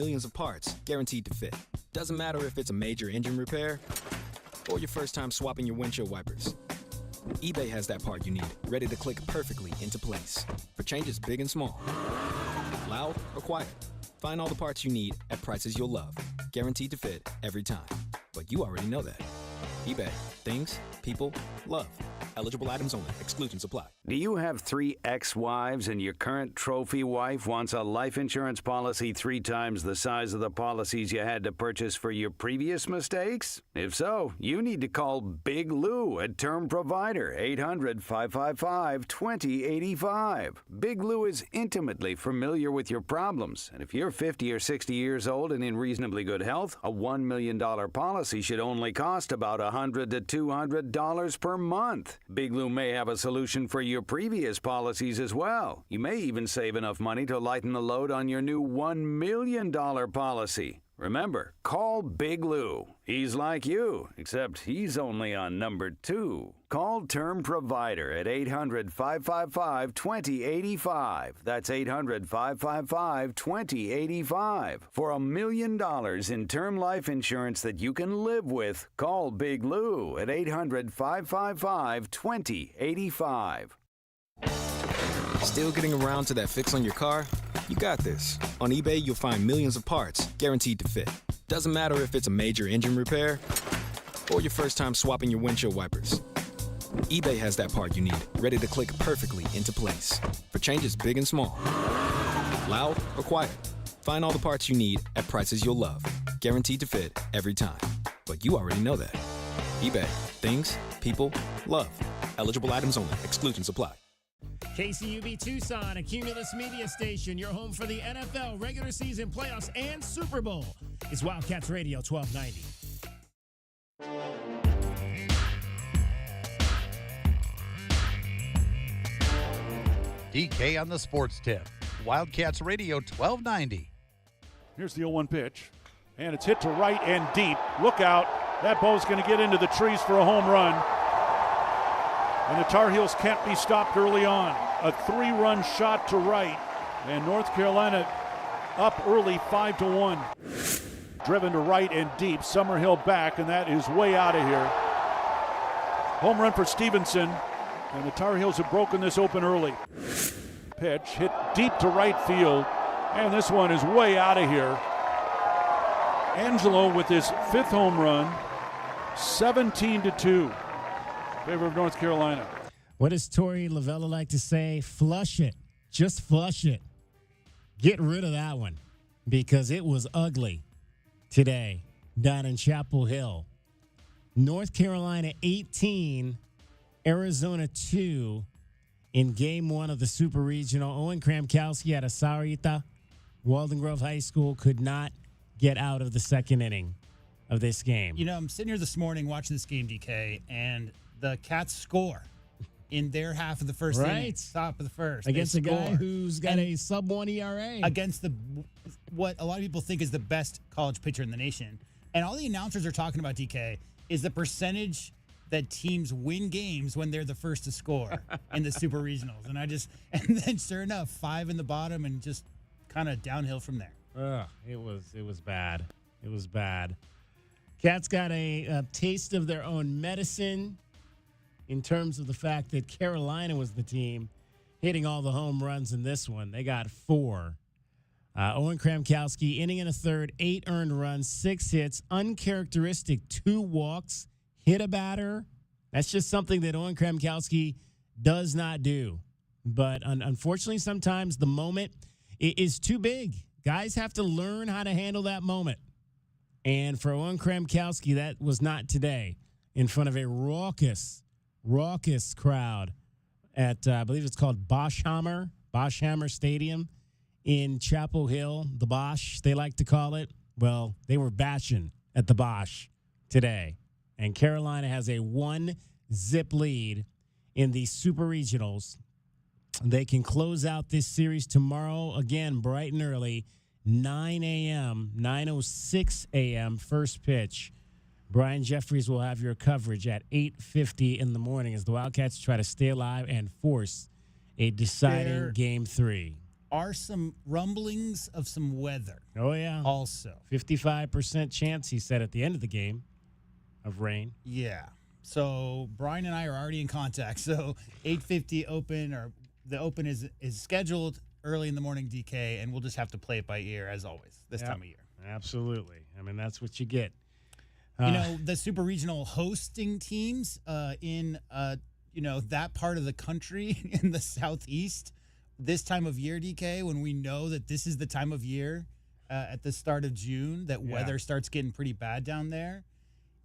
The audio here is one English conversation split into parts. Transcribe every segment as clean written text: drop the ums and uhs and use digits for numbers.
millions of parts, guaranteed to fit. Doesn't matter if it's a major engine repair or your first time swapping your windshield wipers. eBay has that part you need, ready to click perfectly into place for changes big and small. Loud or quiet, find all the parts you need at prices you'll love, guaranteed to fit every time. But you already know that. eBay, things people love. Eligible items only. Exclusions apply. Do you have 3 ex-wives and your current trophy wife wants a life insurance policy 3 times the size of the policies you had to purchase for your previous mistakes? If so, you need to call Big Lou at Term Provider, 800-555-2085. Big Lou is intimately familiar with your problems, and if you're 50 or 60 years old and in reasonably good health, a $1 million policy should only cost about $100 to $200 per month. Big Lou may have a solution for your previous policies as well. You may even save enough money to lighten the load on your new $1 million policy. Remember, call Big Lou. He's like you, except he's only on number 2. Call Term Provider at 800-555-2085. That's 800-555-2085. For $1 million in term life insurance that you can live with, call Big Lou at 800-555-2085. Still getting around to that fix on your car? You got this. On eBay, you'll find millions of parts, guaranteed to fit. Doesn't matter if it's a major engine repair or your first time swapping your windshield wipers. eBay has that part you need, ready to click perfectly into place for changes big and small. Loud or quiet, find all the parts you need at prices you'll love, guaranteed to fit every time. But you already know that. eBay, things people love. Eligible items only. Exclusions apply. KCUB Tucson, a Cumulus media station, your home for the NFL, regular season playoffs, and Super Bowl. It's Wildcats Radio 1290. DK on the sports tip. Wildcats Radio 1290. Here's the 0-1 pitch, and it's hit to right and deep. Look out. That ball's going to get into the trees for a home run. And the Tar Heels can't be stopped early on. A 3-run shot to right. And North Carolina up early 5-1. Driven to right and deep. Summerhill back, and that is way out of here. Home run for Stevenson. And the Tar Heels have broken this open early. Pitch hit deep to right field. And this one is way out of here. Angelo with his 5th home run. 17-2. Favor of North Carolina. What does Tori Lavella like to say? Flush it. Just flush it. Get rid of that one because it was ugly today down in Chapel Hill. North Carolina 18, Arizona 2 in game 1 of the Super Regional. Owen Kramkowski had a Sarita. Walden Grove High School could not get out of the second inning of this game. You know, I'm sitting here this morning watching this game, DK, and the Cats score in their half of the first inning, top of the first. Against a guy who's got a sub-1 ERA. Against what a lot of people think is the best college pitcher in the nation. And all the announcers are talking about, DK, is the percentage that teams win games when they're the first to score in the Super Regionals. And then sure enough, 5 in the bottom and just kind of downhill from there. It was bad. It was bad. Cats got a taste of their own medicine in terms of the fact that Carolina was the team hitting all the home runs in this one. They got 4. Owen Kramkowski, inning and a third, 8 earned runs, 6 hits, uncharacteristic 2 walks, hit a batter. That's just something that Owen Kramkowski does not do. But unfortunately, sometimes the moment is too big. Guys have to learn how to handle that moment. And for Owen Kramkowski, that was not today in front of a raucous crowd at, I believe it's called Boschhammer Stadium in Chapel Hill. The Bosch, they like to call it. Well, they were bashing at the Bosch today. And Carolina has a 1-zip lead in the Super Regionals. They can close out this series tomorrow, again, bright and early, 9 a.m., 9:06 a.m., first pitch. Brian Jeffries will have your coverage at 8:50 in the morning as the Wildcats try to stay alive and force a deciding Game 3. are some rumblings of some weather. Oh, yeah. Also. 55% chance, he said, at the end of the game of rain. Yeah. So Brian and I are already in contact. So 8:50 open, or the open is scheduled early in the morning, DK, and we'll just have to play it by ear as always this time of year. Absolutely. I mean, that's what you get. The super regional hosting teams in that part of the country in the southeast this time of year, DK, when we know that this is the time of year at the start of June that weather starts getting pretty bad down there.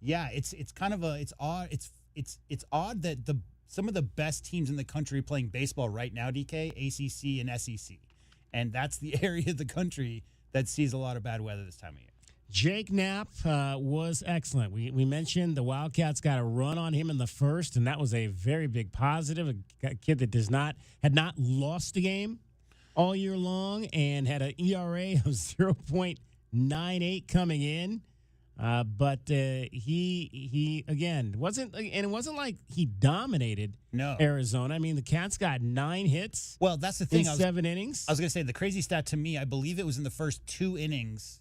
Yeah, it's kind of it's odd. It's odd that some of the best teams in the country playing baseball right now, DK, ACC and SEC, and that's the area of the country that sees a lot of bad weather this time of year. Jake Knapp was excellent. We mentioned the Wildcats got a run on him in the first, and that was a very big positive. A kid that had not lost a game all year long and had an ERA of 0.98 coming in. But he again it wasn't like he dominated Arizona. I mean, the Cats got 9 hits. Well, that's the thing. In 7 innings. I was going to say the crazy stat to me, I believe it was in the first 2 innings.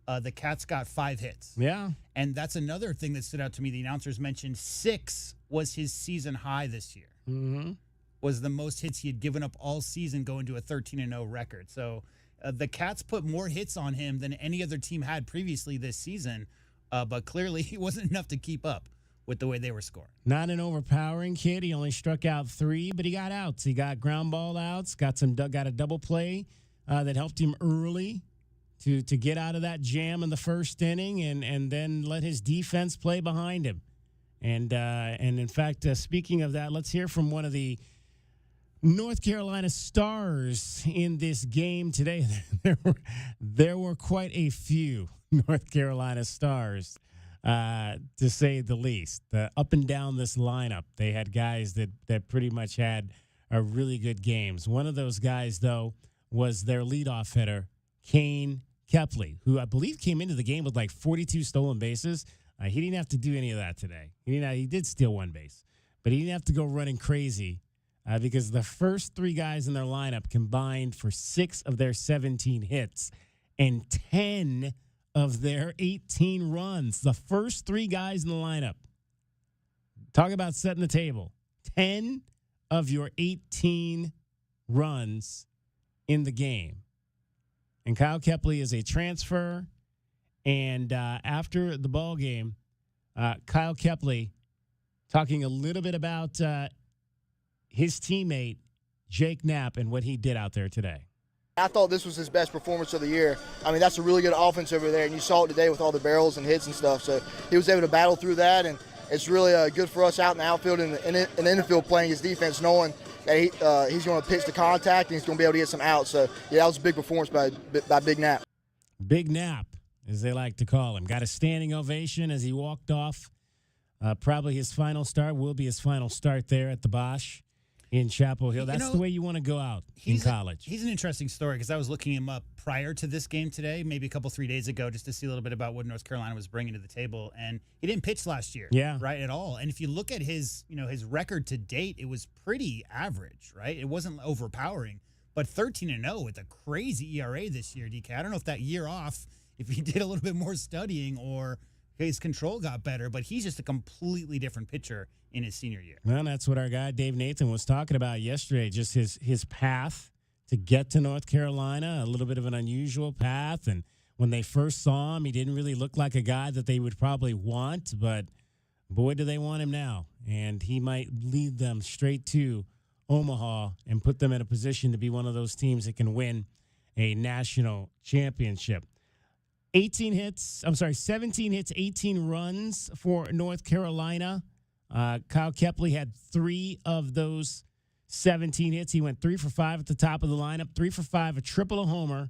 The Cats got 5 hits. Yeah. And that's another thing that stood out to me. The announcers mentioned 6 was his season high this year. Mm-hmm. Was the most hits he had given up all season, going to a 13-0 record. So the Cats put more hits on him than any other team had previously this season, but clearly he wasn't enough to keep up with the way they were scoring. Not an overpowering kid. He only struck out 3, but he got outs. He got ground ball outs, got a double play that helped him early to get out of that jam in the first inning, and then let his defense play behind him. And in fact, speaking of that, let's hear from one of the North Carolina stars in this game today. There were quite a few North Carolina stars, to say the least. Up and down this lineup, they had guys that pretty much had really good games. One of those guys, though, was their leadoff hitter, Kane Kepley, who I believe came into the game with like 42 stolen bases. He didn't have to do any of that today. He did steal 1 base, but he didn't have to go running crazy because the first 3 guys in their lineup combined for 6 of their 17 hits and 10 of their 18 runs. The first 3 guys in the lineup. Talk about setting the table. 10 of your 18 runs in the game. And Kyle Kepley is a transfer. And after the ball game, Kyle Kepley talking a little bit about his teammate, Jake Knapp, and what he did out there today. I thought this was his best performance of the year. I mean, that's a really good offense over there, and you saw it today with all the barrels and hits and stuff. So he was able to battle through that, and it's really good for us out in the outfield and in the infield playing his defense, knowing that he's going to pitch the contact and he's going to be able to get some outs. So, yeah, that was a big performance by Big Knapp. Big Knapp, as they like to call him. Got a standing ovation as he walked off. Probably his final start will be his final start there at the Bosch in Chapel Hill. That's the way you want to go out in college. He's an interesting story because I was looking him up prior to this game today, maybe a couple, 3 days ago, just to see a little bit about what North Carolina was bringing to the table. And he didn't pitch last year, right, at all. And if you look at his record to date, it was pretty average, right? It wasn't overpowering, but 13-0 with a crazy ERA this year, DK. I don't know if that year off, if he did a little bit more studying or his control got better, but he's just a completely different pitcher in his senior year. Well, that's what our guy Dave Nathan was talking about yesterday, just his path to get to North Carolina, a little bit of an unusual path. And when they first saw him, he didn't really look like a guy that they would probably want, but boy, do they want him now. And he might lead them straight to Omaha and put them in a position to be one of those teams that can win a national championship. 17 hits, 18 runs for North Carolina. Kyle Kepley had 3 of those 17 hits. He went 3 for 5 at the top of the lineup, 3 for 5, a triple, a homer.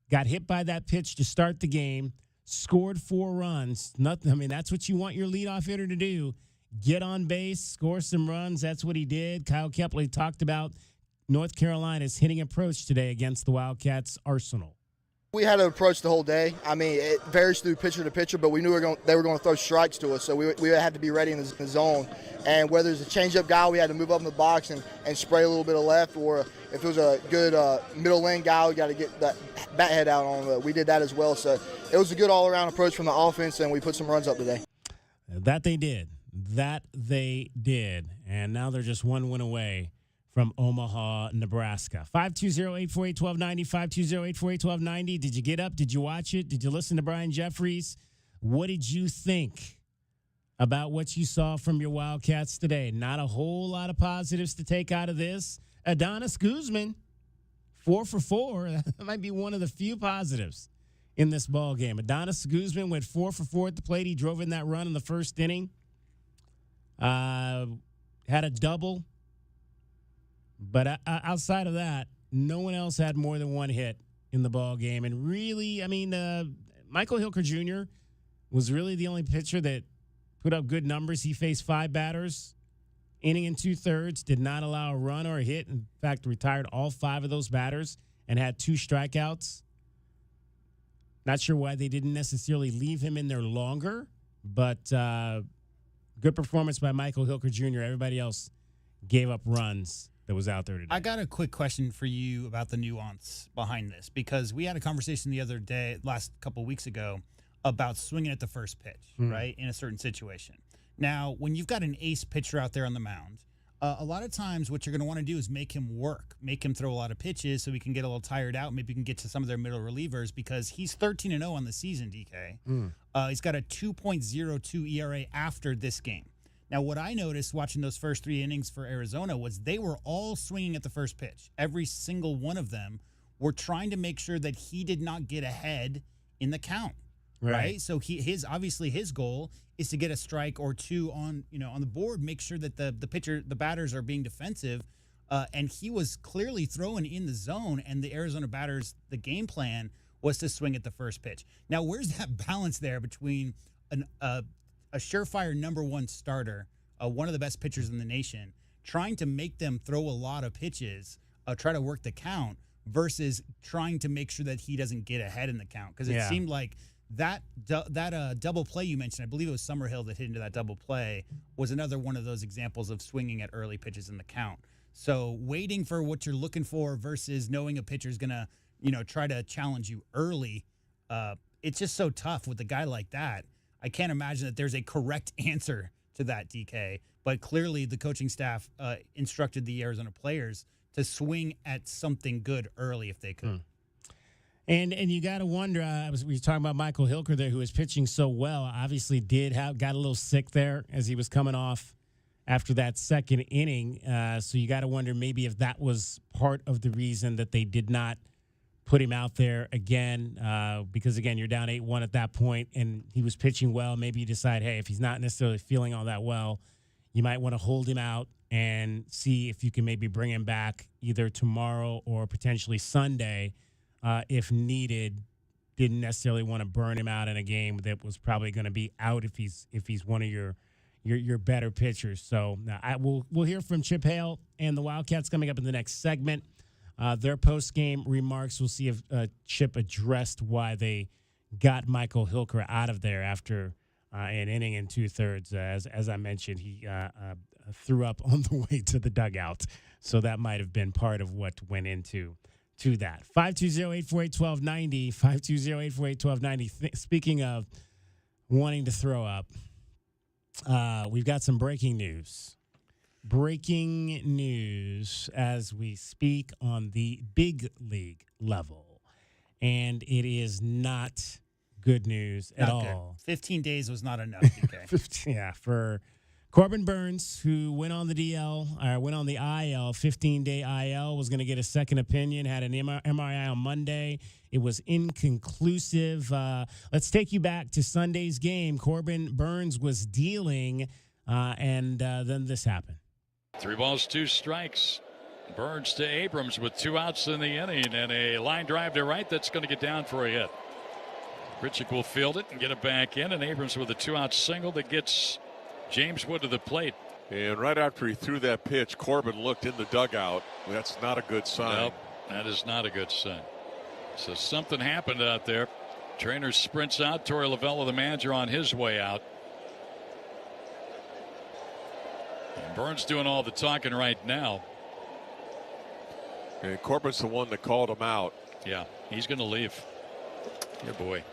Got hit by that pitch to start the game, scored 4 runs. Nothing. I mean, that's what you want your leadoff hitter to do. Get on base, score some runs. That's what he did. Kyle Kepley talked about North Carolina's hitting approach today against the Wildcats' arsenal. We had an approach the whole day. I mean, it varies through pitcher to pitcher, but we knew they were going to throw strikes to us, so we had to be ready in the zone. And whether it's a changeup guy, we had to move up in the box and spray a little bit of left, or if it was a good middle lane guy, we got to get that bat head out on him. We did that as well. So it was a good all-around approach from the offense, and we put some runs up today. That they did. And now they're just one win away from Omaha, Nebraska. 520-848-1290, 520-848-1290. Did you get up? Did you watch it? Did you listen to Brian Jeffries? What did you think about what you saw from your Wildcats today? Not a whole lot of positives to take out of this. Adonis Guzman, 4 for 4. That might be one of the few positives in this ball game. Adonis Guzman went 4 for 4 at the plate. He drove in that run in the first inning. Had a double. But outside of that, no one else had more than one hit in the ball game. And really, I mean, Michael Hilker Jr. was really the only pitcher that put up good numbers. He faced 5 batters, inning and 2/3, did not allow a run or a hit. In fact, retired all 5 of those batters and had 2 strikeouts. Not sure why they didn't necessarily leave him in there longer, but good performance by Michael Hilker Jr. Everybody else gave up runs that was out there today. I got a quick question for you about the nuance behind this, because we had a conversation the other day, last couple of weeks ago, about swinging at the first pitch, right, in a certain situation. Now, when you've got an ace pitcher out there on the mound, a lot of times what you're going to want to do is make him work, make him throw a lot of pitches so he can get a little tired out. Maybe you can get to some of their middle relievers, because he's 13-0 on the season, DK. He's got a 2.02 ERA after this game. Now, what I noticed watching those first 3 innings for Arizona was they were all swinging at the first pitch. Every single one of them were trying to make sure that he did not get ahead in the count, right? So obviously his goal is to get a strike or 2 on the board, make sure that the batters are being defensive, and he was clearly throwing in the zone. And the Arizona batters, the game plan was to swing at the first pitch. Now, where's that balance there between a surefire number 1 starter, one of the best pitchers in the nation, trying to make them throw a lot of pitches, try to work the count, versus trying to make sure that he doesn't get ahead in the count? Because it seemed like that double play you mentioned, I believe it was Summerhill that hit into that double play, was another one of those examples of swinging at early pitches in the count. So waiting for what you're looking for versus knowing a pitcher's going to, try to challenge you early, it's just so tough with a guy like that. I can't imagine that there's a correct answer to that, DK. But clearly the coaching staff instructed the Arizona players to swing at something good early if they could. And you got to wonder, we were talking about Michael Hilker there, who was pitching so well, obviously got a little sick there as he was coming off after that second inning. So you got to wonder maybe if that was part of the reason that they did not put him out there again, because, again, you're down 8-1 at that point, and he was pitching well. Maybe you decide, hey, if he's not necessarily feeling all that well, you might want to hold him out and see if you can maybe bring him back either tomorrow or potentially Sunday if needed. Didn't necessarily want to burn him out in a game that was probably going to be out if he's one of your better pitchers. So we'll hear from Chip Hale and the Wildcats coming up in the next segment. Their post-game remarks, we'll see if Chip addressed why they got Michael Hilker out of there after an inning and 2/3. As I mentioned, he threw up on the way to the dugout. So that might have been part of what went into that. 520-848-1290, 520-848-1290. Speaking of wanting to throw up, we've got some breaking news. Breaking news as we speak on the big league level. And it is not good news at all. 15 days was not enough, DK. Yeah, for Corbin Burns, who went on the IL, 15-day IL, was going to get a second opinion, had an MRI on Monday. It was inconclusive. Let's take you back to Sunday's game. Corbin Burns was dealing, and then this happened. 3 balls, 2 strikes. Burns to Abrams with 2 outs in the inning, and a line drive to right that's going to get down for a hit. Pritchett will field it and get it back in, and Abrams with a 2-out single that gets James Wood to the plate. And right after he threw that pitch, Corbin looked in the dugout. That's not a good sign. Nope, that is not a good sign. So something happened out there. Trainer sprints out. Torey Lovullo, the manager, on his way out. And Burns doing all the talking right now. And Corbin's the one that called him out. Yeah, he's going to leave. Good boy.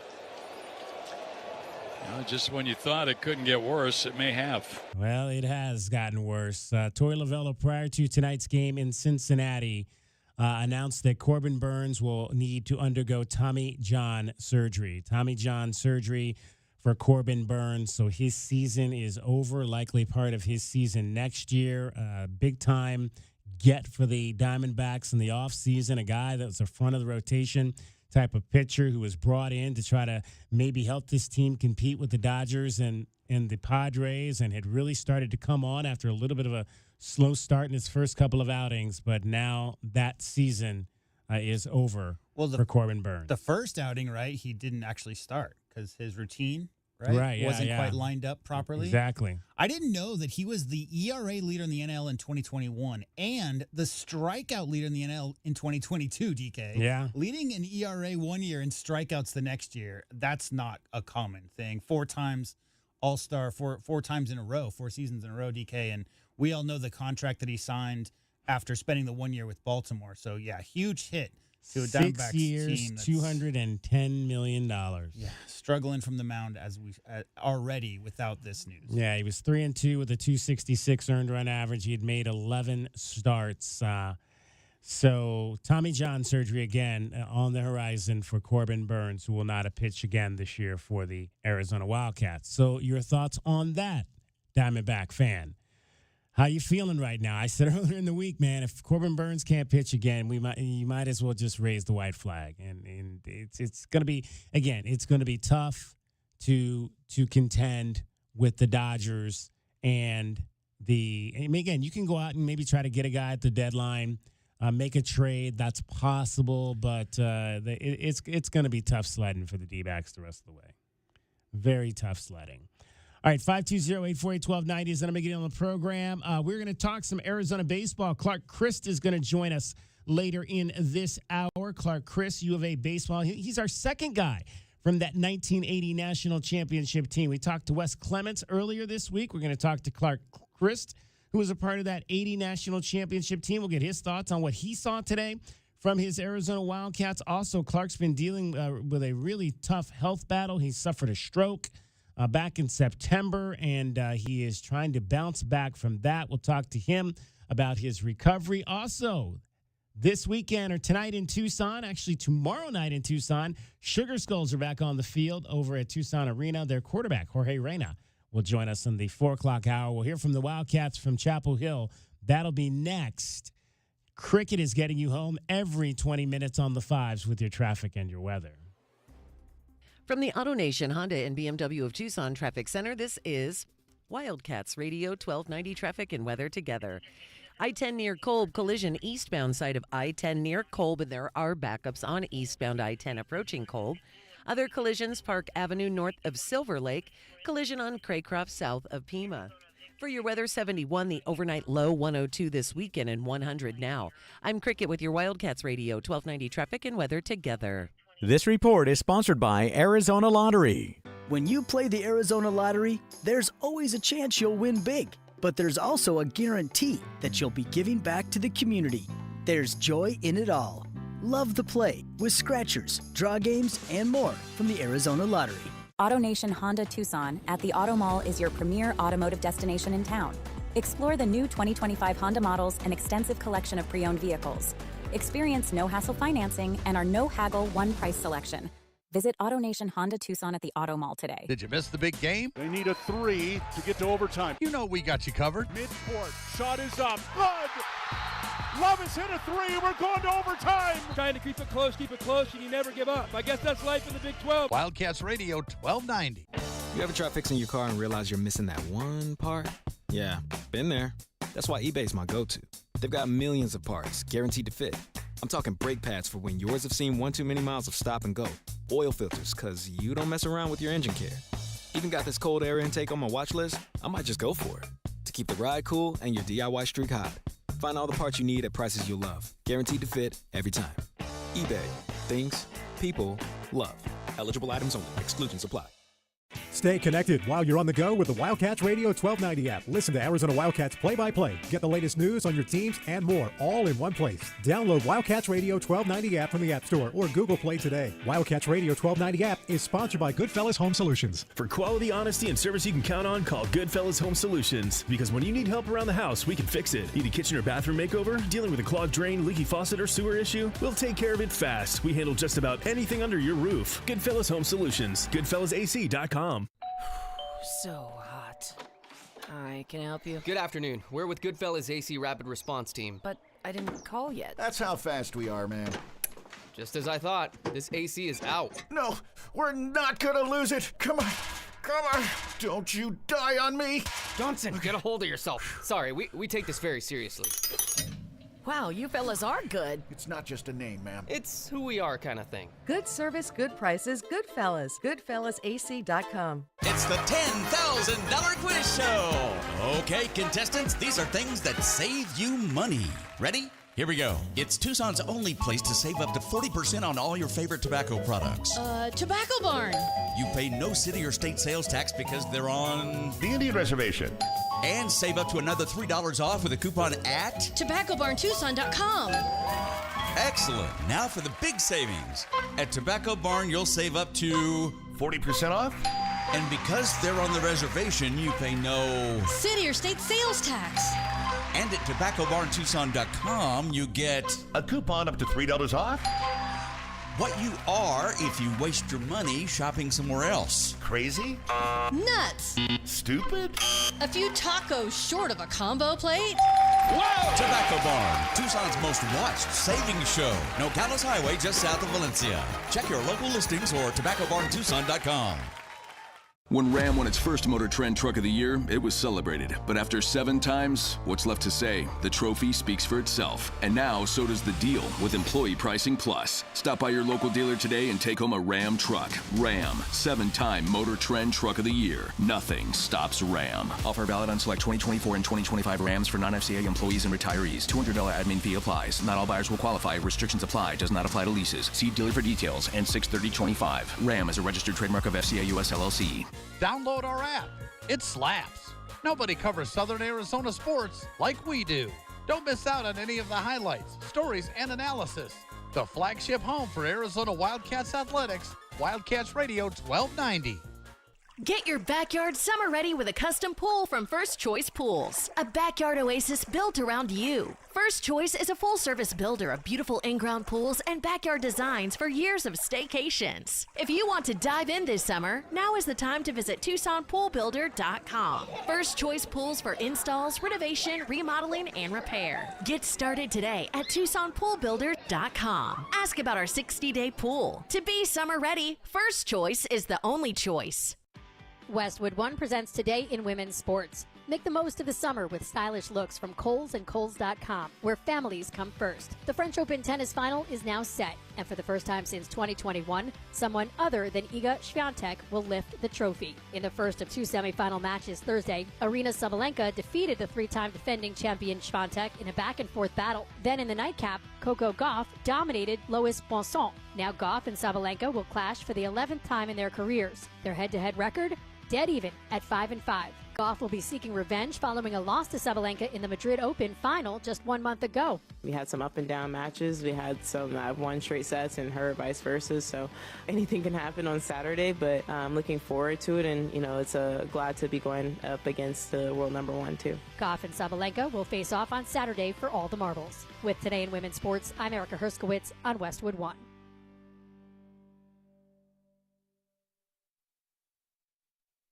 Just when you thought it couldn't get worse, it may have. Well, it has gotten worse. Torey Lovullo, prior to tonight's game in Cincinnati, announced that Corbin Burns will need to undergo Tommy John surgery. Tommy John surgery for Corbin Burns, so his season is over, likely part of his season next year. Big time get for the Diamondbacks in the offseason, a guy that was the front of the rotation type of pitcher who was brought in to try to maybe help this team compete with the Dodgers and the Padres, and had really started to come on after a little bit of a slow start in his first couple of outings. But now that season is over for Corbin Burns. The first outing, right, he didn't actually start because his routine wasn't quite lined up properly. Exactly. I didn't know that he was the ERA leader in the NL in 2021 and the strikeout leader in the NL in 2022, DK. Yeah. Leading an ERA one year and strikeouts the next year, that's not a common thing. 4 times All-Star, four times in a row, 4 seasons in a row, DK. And we all know the contract that he signed after spending the 1 year with Baltimore. So, yeah, huge hit to a 6 Diamondbacks years, team. $210 million. Yeah, struggling from the mound as we already without this news. Yeah, he was 3-2 with a 266 earned run average. He had made 11 starts. So Tommy John surgery again on the horizon for Corbin Burns, who will not pitch again this year for the Arizona Wildcats. So your thoughts on that, Diamondback fan? How you feeling right now? I said earlier in the week, man, if Corbin Burns can't pitch again, you might as well just raise the white flag. And it's going to be, again, it's going to be tough to contend with the Dodgers and again, you can go out and maybe try to get a guy at the deadline, make a trade. That's possible, but it's going to be tough sledding for the D-backs the rest of the way. Very tough sledding. All right, 520-848-1290 is going to make it on the program. We're going to talk some Arizona baseball. Clark Crist is going to join us later in this hour. Clark Crist, U of A baseball. He's our second guy from that 1980 national championship team. We talked to Wes Clements earlier this week. We're going to talk to Clark Crist, who was a part of that 80 national championship team. We'll get his thoughts on what he saw today from his Arizona Wildcats. Also, Clark's been dealing with a really tough health battle. He suffered a stroke back in September, and he is trying to bounce back from that. We'll talk to him about his recovery. Also, this weekend or tonight in Tucson, actually tomorrow night in Tucson, Sugar Skulls are back on the field over at Tucson Arena. Their quarterback, Jorge Reyna, will join us in the 4 o'clock hour. We'll hear from the Wildcats from Chapel Hill. That'll be next. Cricket is getting you home every 20 minutes on the 5s with your traffic and your weather. From the AutoNation Honda and BMW of Tucson Traffic Center, this is Wildcats Radio 1290 Traffic and Weather together. I-10 near Kolb, collision eastbound side of I-10 near Kolb, and there are backups on eastbound I-10 approaching Kolb. Other collisions, Park Avenue north of Silver Lake, collision on Craycroft south of Pima. For your weather, 71, the overnight low 102 this weekend and 100 now. I'm Cricket with your Wildcats Radio 1290 Traffic and Weather together. This report is sponsored by Arizona Lottery. When you play the Arizona Lottery, there's always a chance you'll win big, but there's also a guarantee that you'll be giving back to the community. There's joy in it all. Love the play with scratchers, draw games, and more from the Arizona Lottery. AutoNation Honda Tucson at the Auto Mall is your premier automotive destination in town. Explore the new 2025 Honda models and extensive collection of pre-owned vehicles. Experience no-hassle financing and our no-haggle one-price selection. Visit AutoNation Honda Tucson at the Auto Mall today. Did you miss the big game? They need a 3 to get to overtime. You know we got you covered. Midcourt, shot is up. Good! Love has hit a 3. We're going to overtime. Trying to keep it close, and you never give up. I guess that's life in the Big 12. Wildcats Radio 1290. You ever try fixing your car and realize you're missing that one part? Yeah, been there. That's why eBay's my go-to. They've got millions of parts, guaranteed to fit. I'm talking brake pads for when yours have seen one too many miles of stop and go. Oil filters, because you don't mess around with your engine care. Even got this cold air intake on my watch list. I might just go for it. To keep the ride cool and your DIY streak hot. Find all the parts you need at prices you'll love. Guaranteed to fit every time. eBay. Things people love. Eligible items only. Exclusions apply. Stay connected while you're on the go with the Wildcats Radio 1290 app. Listen to Arizona Wildcats play-by-play. Get the latest news on your teams and more, all in one place. Download Wildcats Radio 1290 app from the App Store or Google Play today. Wildcats Radio 1290 app is sponsored by Goodfellas Home Solutions. For quality, honesty, and service you can count on, call Goodfellas Home Solutions. Because when you need help around the house, we can fix it. Need a kitchen or bathroom makeover? Dealing with a clogged drain, leaky faucet, or sewer issue? We'll take care of it fast. We handle just about anything under your roof. Goodfellas Home Solutions. GoodfellasAC.com. So hot. Hi, can I help you? Good afternoon. We're with Goodfellas AC Rapid Response Team. But I didn't call yet. That's how fast we are, man. Just as I thought, this AC is out. No, we're not gonna lose it. Come on. Come on. Don't you die on me. Johnson, get a hold of yourself. Sorry, we take this very seriously. Wow, you fellas are good. It's not just a name, ma'am. It's who we are kind of thing. Good service, good prices, Goodfellas. GoodfellasAC.com. It's the $10,000 quiz show. Okay, contestants, these are things that save you money. Ready? Here we go. It's Tucson's only place to save up to 40% on all your favorite tobacco products. Tobacco Barn. You pay no city or state sales tax because they're on the Indian Reservation. And save up to another $3 off with a coupon at TobaccoBarnTucson.com. Excellent. Now for the big savings. At Tobacco Barn, you'll save up to 40% off. And because they're on the reservation, you pay no city or state sales tax. And at TobaccoBarnTucson.com, you get a coupon up to $3 off. What you are if you waste your money shopping somewhere else. Crazy? Nuts. Stupid? A few tacos short of a combo plate? Whoa! Tobacco Barn, Tucson's most watched savings show. Nogales Highway, just south of Valencia. Check your local listings or TobaccoBarnTucson.com. When Ram won its first Motor Trend Truck of the Year, it was celebrated. But after 7 times, what's left to say? The trophy speaks for itself. And now, so does the deal with Employee Pricing Plus. Stop by your local dealer today and take home a Ram truck. Ram, 7-time Motor Trend Truck of the Year. Nothing stops Ram. Offer valid on select 2024 and 2025 Rams for non-FCA employees and retirees. $200 admin fee applies. Not all buyers will qualify. Restrictions apply. Does not apply to leases. See dealer for details. And 6/30/25. Ram is a registered trademark of FCA US LLC. Download our app. It slaps. Nobody covers Southern Arizona sports like we do. Don't miss out on any of the highlights, stories, and analysis. The flagship home for Arizona Wildcats athletics, Wildcats Radio 1290. Get your backyard summer ready with a custom pool from First Choice Pools. A backyard oasis built around you. First Choice is a full-service builder of beautiful in-ground pools and backyard designs for years of staycations. If you want to dive in this summer, now is the time to visit TucsonPoolBuilder.com. First Choice Pools for installs, renovation, remodeling, and repair. Get started today at TucsonPoolBuilder.com. Ask about our 60-day pool. To be summer ready, First Choice is the only choice. Westwood One presents Today in Women's Sports. Make the most of the summer with stylish looks from Kohl's and Kohl's.com, where families come first. The French Open tennis final is now set, and for the first time since 2021, someone other than Iga Swiatek will lift the trophy. In the first of 2 semifinal matches Thursday, Aryna Sabalenka defeated the 3-time defending champion Swiatek in a back-and-forth battle. Then in the nightcap, Coco Gauff dominated Lois Bonson. Now Gauff and Sabalenka will clash for the 11th time in their careers. Their head-to-head record? Dead even at 5-5. Gauff will be seeking revenge following a loss to Sabalenka in the Madrid Open final just 1 month ago. We had some up and down matches. We had some that I've won straight sets and her vice versa. So anything can happen on Saturday, but I'm looking forward to it. And, it's glad to be going up against the world number 1, too. Gauff and Sabalenka will face off on Saturday for all the marbles. With Today in Women's Sports, I'm Erica Herskowitz on Westwood One.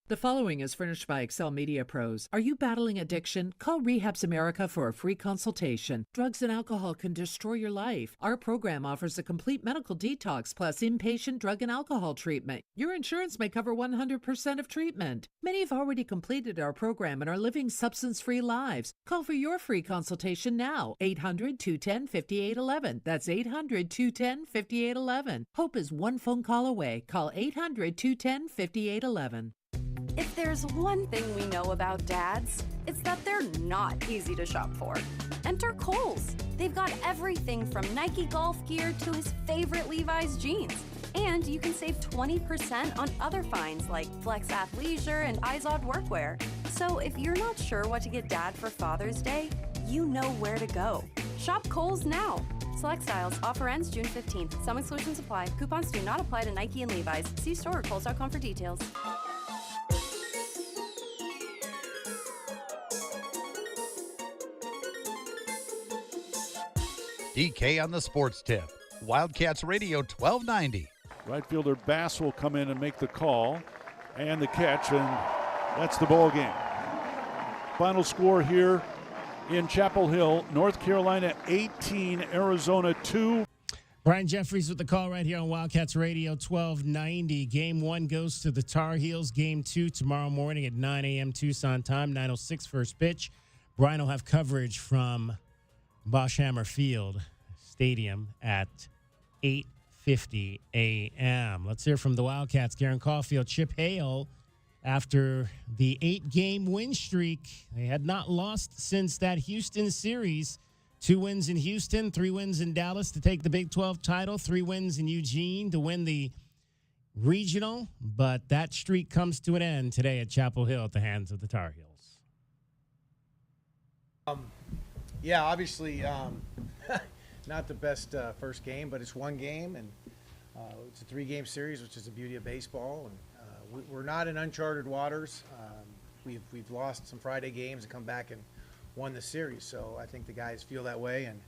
The following is furnished by Excel Media Pros. Are you battling addiction? Call Rehabs America for a free consultation. Drugs and alcohol can destroy your life. Our program offers a complete medical detox plus inpatient drug and alcohol treatment. Your insurance may cover 100% of treatment. Many have already completed our program and are living substance-free lives. Call for your free consultation now. 800-210-5811. That's 800-210-5811. Hope is one phone call away. Call 800-210-5811. If there's one thing we know about dads, it's that they're not easy to shop for. Enter Kohl's. They've got everything from Nike golf gear to his favorite Levi's jeans. And you can save 20% on other finds like Flex Athleisure and Izod Workwear. So if you're not sure what to get Dad for Father's Day, you know where to go. Shop Kohl's now. Select styles. Offer ends June 15th. Some exclusions apply. Coupons do not apply to Nike and Levi's. See store or kohls.com for details. DK on the sports tip. Wildcats Radio 1290. Right fielder Bass will come in and make the call and the catch, and that's the ball game. Final score here in Chapel Hill, North Carolina 18, Arizona 2. Brian Jeffries with the call right here on Wildcats Radio 1290. Game 1 goes to the Tar Heels. Game 2 tomorrow morning at 9 a.m. Tucson time, 9:06 first pitch. Brian will have coverage from Boschhammer Field Stadium at 8:50 a.m. Let's hear from the Wildcats. Garen Caulfield, Chip Hale, after the 8-game win streak. They had not lost since that Houston series. 2 wins in Houston, 3 wins in Dallas to take the Big 12 title, 3 wins in Eugene to win the regional. But that streak comes to an end today at Chapel Hill at the hands of the Tar Heels. Yeah, obviously not the best first game, but it's one game, and it's a 3-game series, which is the beauty of baseball. And we're not in uncharted waters. We've lost some Friday games and come back and won the series, so I think the guys feel that way. And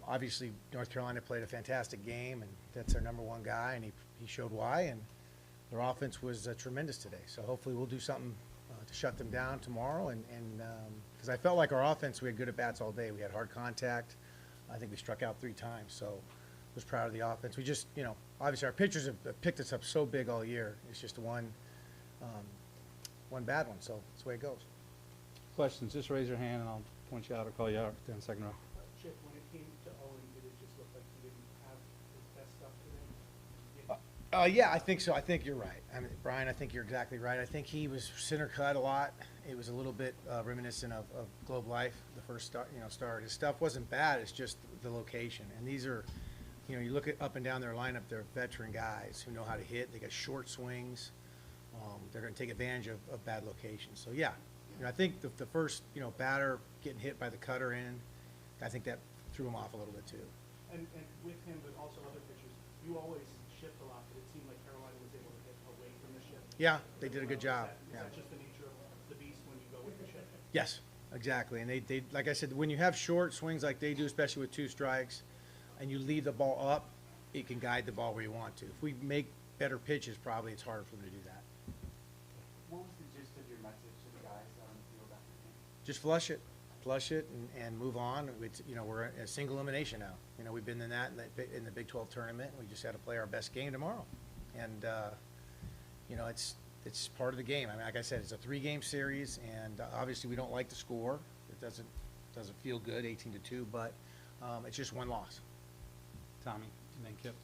obviously North Carolina played a fantastic game, and that's their number 1 guy, and he showed why. And their offense was tremendous today, so hopefully we'll do something to shut them down tomorrow. And because I felt like our offense, we had good at-bats all day. We had hard contact. I think we struck out 3 times, so I was proud of the offense. We just, obviously our pitchers have picked us up so big all year. It's just one bad one, so that's the way it goes. Questions, just raise your hand and I'll point you out or call you out in the second row. Chip, when it came to Owen, did it just look like he didn't have his best stuff today? Yeah, I think so. I think you're right. I mean, Brian, I think you're exactly right. I think he was center cut a lot. It was a little bit reminiscent of Globe Life, the first start. His stuff wasn't bad. It's just the location. And these are, you look at up and down their lineup, they're veteran guys who know how to hit. They got short swings. They're going to take advantage of bad locations. So, yeah. I think the first, batter getting hit by the cutter in, I think that threw him off a little bit too. And with him, but also other pitchers, you always shift a lot, but it seemed like Carolina was able to get away from the shift. Yeah, they did a good job. Is that just the nature of the beast when you go with the shift? Yes, exactly. And they like I said, when you have short swings like they do, especially with 2 strikes, and you leave the ball up, it can guide the ball where you want to. If we make better pitches, probably it's harder for them to do that. What was the gist of your message to the guys on the field after the game? Just flush it, and move on. It's, we're a single elimination now. We've been in that in the Big 12 tournament. We just had to play our best game tomorrow, and it's part of the game. I mean, like I said, it's a 3-game series, and obviously we don't like the score. It doesn't feel good, 18-2, but it's just 1 loss. Tommy, and then Kip.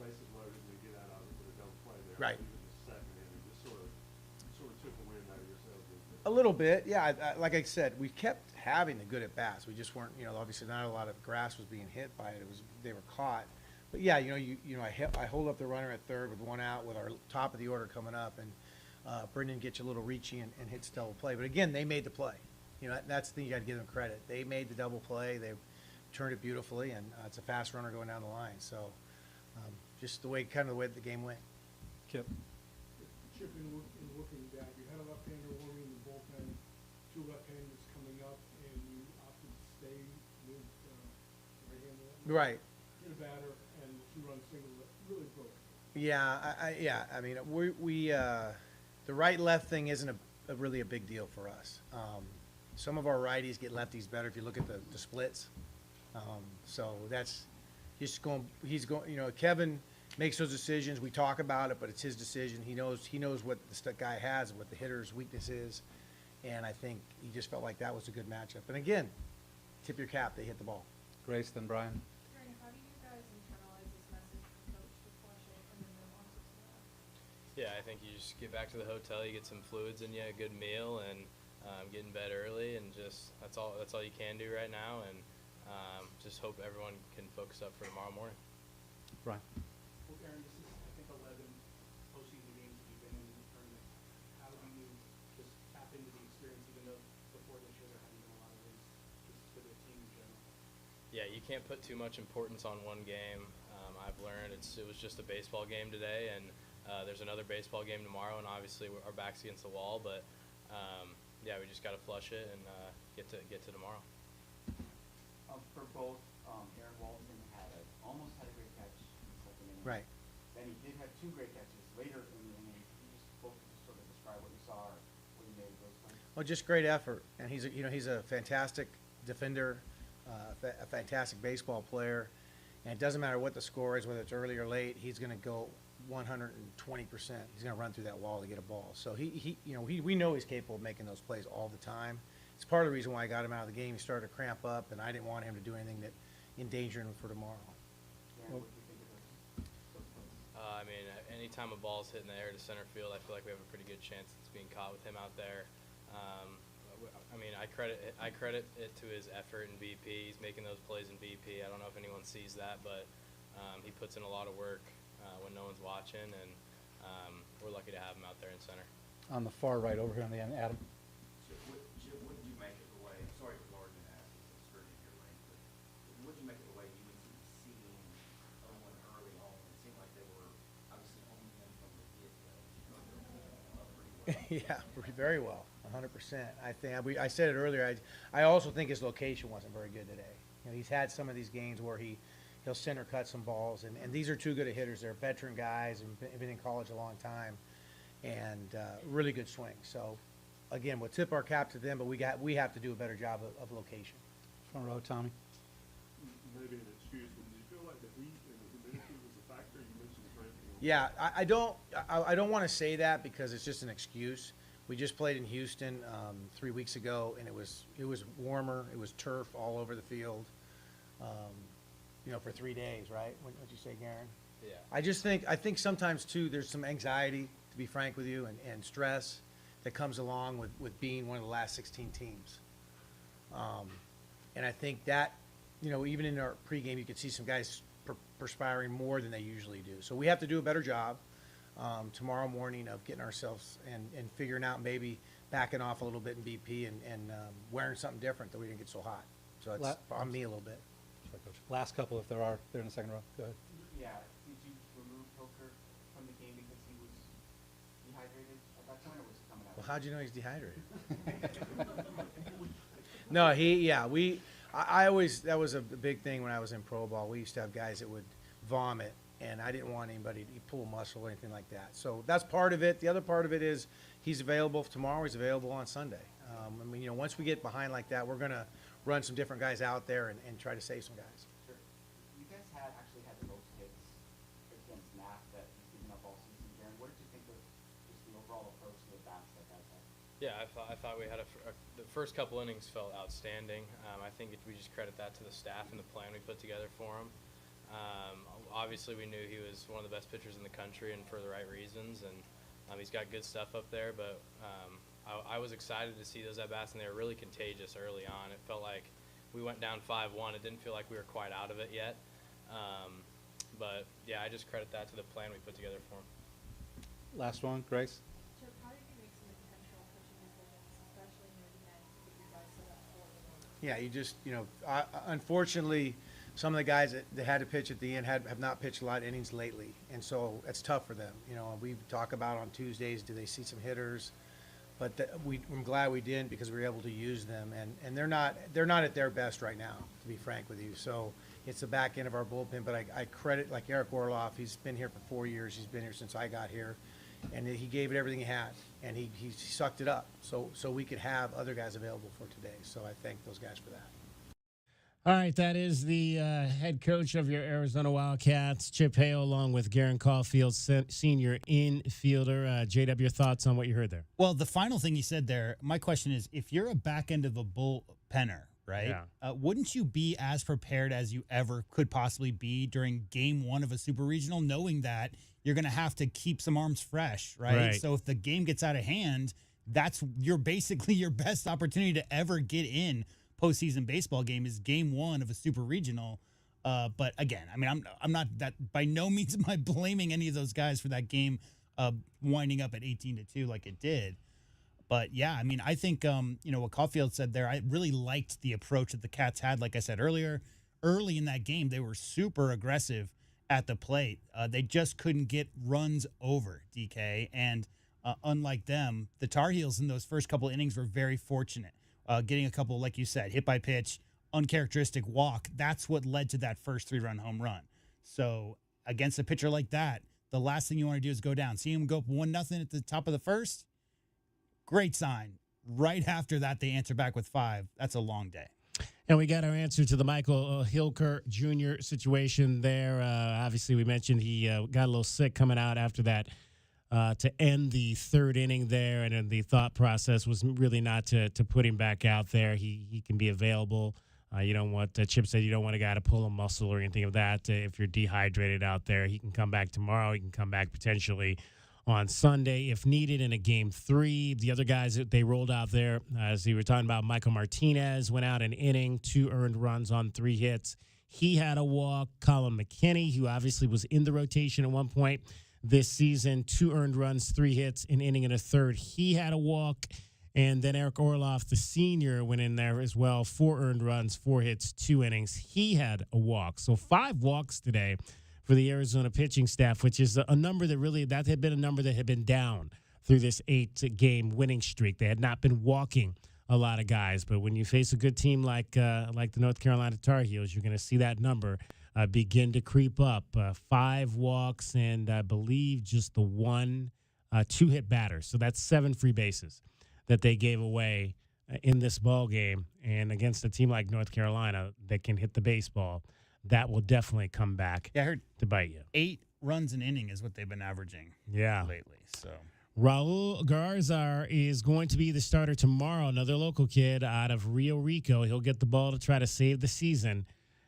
Bases loaded, and they get out of it, but they don't play there. Right. Even the second inning, just sort of took the wind out of yourselves. A little bit, yeah. Like I said, we kept having the good at bats. We just weren't, obviously not a lot of grass was being hit by it. They were caught. But yeah, I hold up the runner at third with 1 out with our top of the order coming up, and Brendan gets a little reachy and hits double play. But again, they made the play. That's the thing, you got to give them credit. They made the double play. They turned it beautifully, and it's a fast runner going down the line. So just the way the game went. Kip. Chip, in looking back, you had a left-hander warming in the bullpen, 2 left-handers coming up, and you opted to stay with right-hander. Right. Hit a batter and 2-run single that really broke. Yeah, I mean, we the right-left thing isn't really a big deal for us. Some of our righties get lefties better if you look at the splits. So that's he's going. Kevin makes those decisions. We talk about it, but it's his decision. He knows what the guy has and what the hitter's weakness is, and I think he just felt like that was a good matchup. And again, tip your cap, they hit the ball. Grace, then Brian. How do you guys internalize this message from Coach to flush it and then move on to tomorrow? Yeah, I think you just get back to the hotel, you get some fluids in you, a good meal, and get in bed early, and just that's all you can do right now, and just hope everyone can focus up for tomorrow morning. Brian. Well, can't put too much importance on one game. I've learned it was just a baseball game today, and there's another baseball game tomorrow, and obviously our back's against the wall. But yeah, we just got to flush it and get to tomorrow. For both, Aaron Walton almost had a great catch in the second inning. Right. Then he did have 2 great catches later in the inning. Can you just both sort of describe what you saw or what you made of those plays? Well, just great effort, and he's a fantastic defender, a fantastic baseball player, and it doesn't matter what the score is, whether it's early or late. He's going to go 120%. He's going to run through that wall to get a ball. So we know he's capable of making those plays all the time. It's part of the reason why I got him out of the game. He started to cramp up, and I didn't want him to do anything that endangered him for tomorrow. Yeah, what do you think of those plays? I mean, anytime a ball's hitting the air to center field, I feel like we have a pretty good chance it's being caught with him out there. I mean, I credit it to his effort in BP. He's making those plays in BP. I don't know if anyone sees that, but he puts in a lot of work when no one's watching, and we're lucky to have him out there in center. On the far right over here on the end, Adam. Chip, what did you make of the way? Sorry for Lord to ask, it's skirting your lane, but what did you make of the way you went through seeing Owen early on? It seemed like they were obviously owning him from the get-go. Yeah, very well, 100%. I said it earlier. I also think his location wasn't very good today. He's had some of these games where he'll center cut some balls, and these are 2 good hitters. They're veteran guys and been in college a long time, and really good swing. So, again, we'll tip our cap to them, but we have to do a better job of location. Front row, Tommy. Maybe an excuse, but did you feel like the heat and the humidity was a factor? You mentioned the rain. Yeah, I don't want to say that because it's just an excuse. We just played in Houston 3 weeks ago, and it was warmer. It was turf all over the field, for 3 days, right? What'd you say, Garen? Yeah. I think sometimes too there's some anxiety, to be frank with you, and stress that comes along with being one of the last 16 teams. And I think that, even in our pregame, you could see some guys perspiring more than they usually do. So we have to do a better job tomorrow morning of getting ourselves and figuring out maybe backing off a little bit in BP and wearing something different that we didn't get so hot. So it's on me a little bit. Sorry, Coach. Last couple, if there are, they're in the second row. Go ahead. Yeah, did you remove Hilker from the game because he was dehydrated at that point, or was he coming out? Well, how'd you know he's dehydrated? No, that was a big thing when I was in pro ball. We used to have guys that would vomit, and I didn't want anybody to pull a muscle or anything like that. So that's part of it. The other part of it is he's available tomorrow. He's available on Sunday. Once we get behind like that, we're going to run some different guys out there and try to save some guys. Sure. You guys actually had the most hits against Nap that he's given up all season. Darren, what did you think of just the overall approach to the bats that guys had? Yeah, I thought we had the first couple innings felt outstanding. I think we just credit that to the staff and the plan we put together for him. Obviously, we knew he was one of the best pitchers in the country, and for the right reasons. And he's got good stuff up there. But I was excited to see those at bats, and they were really contagious early on. It felt like we went down 5-1. It didn't feel like we were quite out of it yet. But yeah, I just credit that to the plan we put together for him. Last one, Grace. Chip, how did you make some intentional pitching decisions, especially near the end, to get you guys set up for it? Yeah, you just, unfortunately, some of the guys that had to pitch at the end have not pitched a lot of innings lately, and so it's tough for them. We talk about on Tuesdays, do they see some hitters? But I'm glad we didn't, because we were able to use them, and they're not at their best right now, to be frank with you. So it's the back end of our bullpen, but I credit like Eric Orloff. He's been here for 4 years. He's been here since I got here, and he gave it everything he had, and he sucked it up so we could have other guys available for today. So I thank those guys for that. All right, that is the head coach of your Arizona Wildcats, Chip Hale, along with Garen Caulfield, senior infielder. JW, your thoughts on what you heard there? Well, the final thing he said there, my question is, if you're a back end of a bullpenner, right, wouldn't you be as prepared as you ever could possibly be during game one of a super regional, knowing that you're going to have to keep some arms fresh, right? So if the game gets out of hand, that's basically your best opportunity to ever get in postseason baseball game is game one of a super regional. But again, I mean, I'm not that, by no means am I blaming any of those guys for that game winding up at 18-2 like it did. But yeah, I mean, I think what Caulfield said there, I really liked the approach that the Cats had. Like I said earlier, early in that game, they were super aggressive at the plate. They just couldn't get runs over, DK. And unlike them, the Tar Heels in those first couple innings were very fortunate. Getting a couple, like you said, hit by pitch, uncharacteristic walk. That's what led to that first 3-run home run. So against a pitcher like that, the last thing you want to do is go down. See him go up 1-0 at the top of the first? Great sign. Right after that, they answer back with 5. That's a long day. And we got our answer to the Michael Hilker Jr. situation there. Obviously, we mentioned he got a little sick coming out after that to end the third inning there. And then the thought process was really not to put him back out there. He can be available. You don't want, Chip said, you don't want a guy to pull a muscle or anything of that. If you're dehydrated out there, he can come back tomorrow. He can come back potentially on Sunday if needed in a game 3. The other guys that they rolled out there, as we were talking about, Michael Martinez went out an inning, 2 earned runs on 3 hits. He had a walk. Colin McKinney, who obviously was in the rotation at one point this season, 2 earned runs, 3 hits, an inning and a third. He had a walk. And then Eric Orloff, the senior, went in there as well, 4 earned runs, 4 hits, 2 innings. He had a walk. So 5 walks today for the Arizona pitching staff, which is a number that had been a number that had been down through this 8-game winning streak. They had not been walking a lot of guys. But when you face a good team like the North Carolina Tar Heels, you're going to see that number begin to creep up. 5 walks and I believe just the 1 2-hit batter. So that's 7 free bases that they gave away in this ball game. And against a team like North Carolina that can hit the baseball, that will definitely come back I heard to bite you. 8 runs an inning is what they've been averaging lately. So Raul Garzar is going to be the starter tomorrow, another local kid out of Rio Rico. He'll get the ball to try to save the season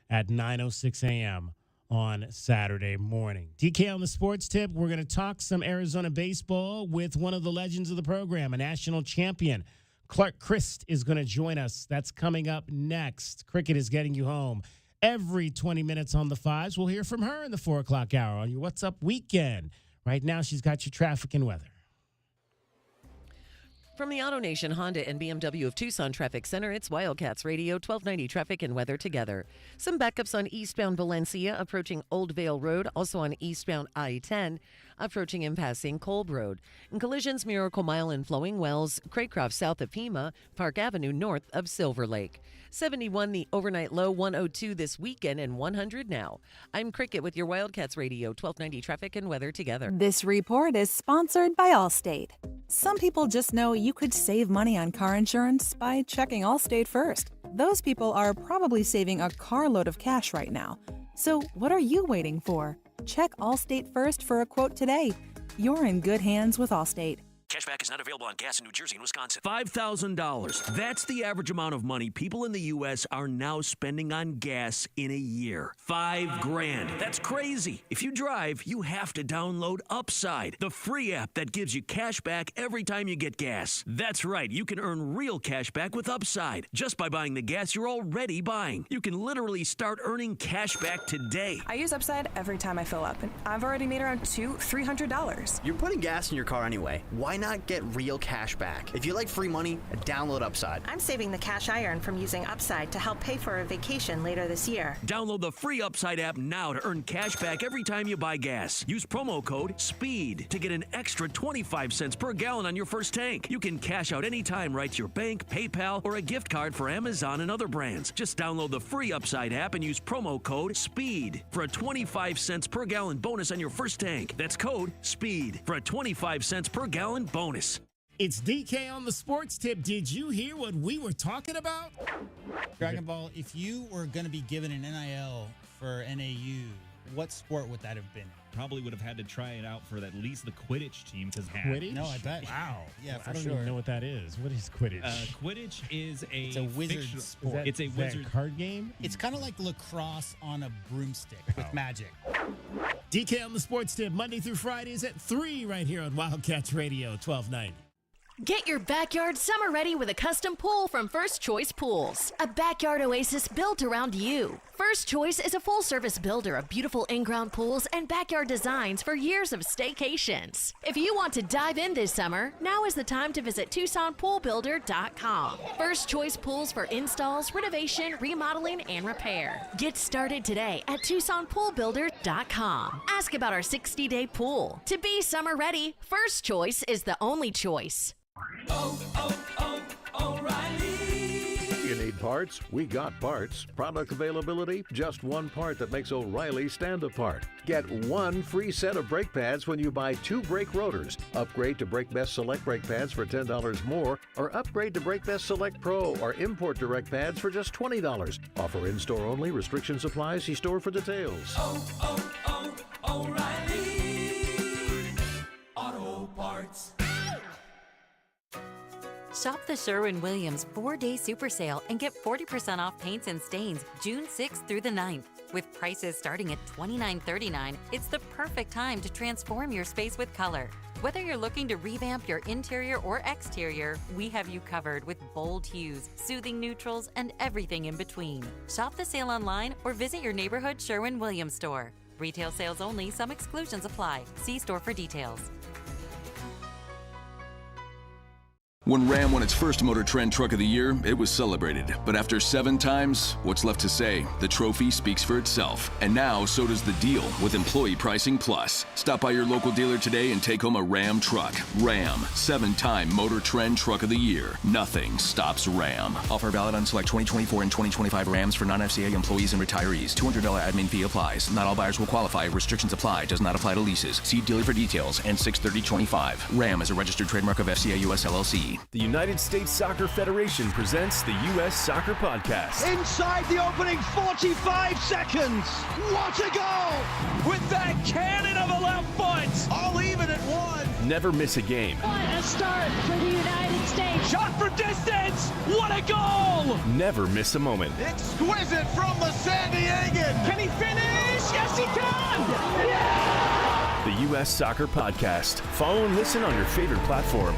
at 9:06 a.m. on Saturday morning. DK on the sports tip. We're going to talk some Arizona baseball with one of the legends of the program, a national champion. Clark Crist is going to join us. That's coming up next. Cricket is getting you home every 20 minutes on the 5s. We'll hear from her in the 4 o'clock hour on your What's Up weekend. Right now, she's got your traffic and weather. From the AutoNation Honda and BMW of Tucson Traffic Center, it's Wildcats Radio 1290 traffic and weather together. Some backups on eastbound Valencia approaching Old Vale Road, also on eastbound I-10 approaching and passing Kolb Road. And collisions Miracle Mile and Flowing Wells, Craycroft south of Pima, Park Avenue north of Silver Lake. 71 the overnight low, 102 this weekend, and 100 now. I'm Cricket with your Wildcats Radio 1290 traffic and weather together. This report is sponsored by Allstate. Some people just know you could save money on car insurance by checking Allstate first. Those people are probably saving a carload of cash right now. So what are you waiting for? Check Allstate first for a quote today. You're in good hands with Allstate. Cashback is not available on gas in New Jersey and Wisconsin. $5,000. That's the average amount of money people in the U.S. are now spending on gas in a year. $5,000. That's crazy. If you drive, you have to download Upside, the free app that gives you cash back every time you get gas. That's right. You can earn real cash back with Upside just by buying the gas you're already buying. You can literally start earning cash back today. I use Upside every time I fill up, and I've already made around $300. You're putting gas in your car anyway. Why not get real cash back? If you like free money, download Upside. I'm saving the cash I earn from using Upside to help pay for a vacation later this year. Download the free Upside app now to earn cash back every time you buy gas. Use promo code SPEED to get an extra 25 cents per gallon on your first tank. You can cash out anytime right to your bank, PayPal, or a gift card for Amazon and other brands. Just download the free Upside app and use promo code SPEED for a 25 cents per gallon bonus on your first tank. That's code SPEED for a 25 cents per gallon bonus. It's DK on the sports tip. Did you hear what we were talking about? Dragon Ball, if you were going to be given an NIL for NAU, what sport would that have been? Probably would have had to try it out for at least the Quidditch team. Quidditch? No, I bet. Wow. Yeah, for I don't sure. even know what that is. What is Quidditch? Quidditch is It's a wizard fictional sport. It's a Is that wizard card game? It's kind of like lacrosse on a broomstick with magic. DK on the sports tip, Monday through Fridays at 3 right here on Wildcats Radio 1290. Get your backyard summer ready with a custom pool from First Choice Pools. A backyard oasis built around you. First Choice is a full-service builder of beautiful in-ground pools and backyard designs for years of staycations. If you want to dive in this summer, now is the time to visit TucsonPoolBuilder.com. First Choice Pools for installs, renovation, remodeling, and repair. Get started today at TucsonPoolBuilder.com. Ask about our 60-day pool. To be summer ready, First Choice is the only choice. O'Reilly. You need parts? We got parts. Product availability? Just one part that makes O'Reilly stand apart. Get one free set of brake pads when you buy 2 brake rotors. Upgrade to Brake Best Select brake pads for $10 more, or upgrade to Brake Best Select Pro or import direct pads for just $20. Offer in-store only. Restrictions apply. See store for details. O'Reilly Auto Parts. Shop the Sherwin-Williams 4-day super sale and get 40% off paints and stains June 6th through the 9th. With prices starting at $29.39, it's the perfect time to transform your space with color. Whether you're looking to revamp your interior or exterior, we have you covered with bold hues, soothing neutrals, and everything in between. Shop the sale online or visit your neighborhood Sherwin-Williams store. Retail sales only, some exclusions apply. See store for details. When Ram won its first Motor Trend Truck of the Year, it was celebrated. But after 7 times, what's left to say? The trophy speaks for itself. And now, so does the deal with Employee Pricing Plus. Stop by your local dealer today and take home a Ram truck. Ram, 7-time Motor Trend Truck of the Year. Nothing stops Ram. Offer valid on select 2024 and 2025 Rams for non-FCA employees and retirees. $200 admin fee applies. Not all buyers will qualify. Restrictions apply. Does not apply to leases. See dealer for details. And 6/30/25. Ram is a registered trademark of FCA US LLC. The United States Soccer Federation presents the U.S. Soccer Podcast. Inside the opening 45 seconds. What a goal! With that cannon of a left foot. All even at 1. Never miss a game. What a start for the United States. Shot for distance. What a goal! Never miss a moment. Exquisite from the San Diegan. Can he finish? Yes, he can! Yeah! The U.S. Soccer Podcast. Follow and listen on your favorite platform.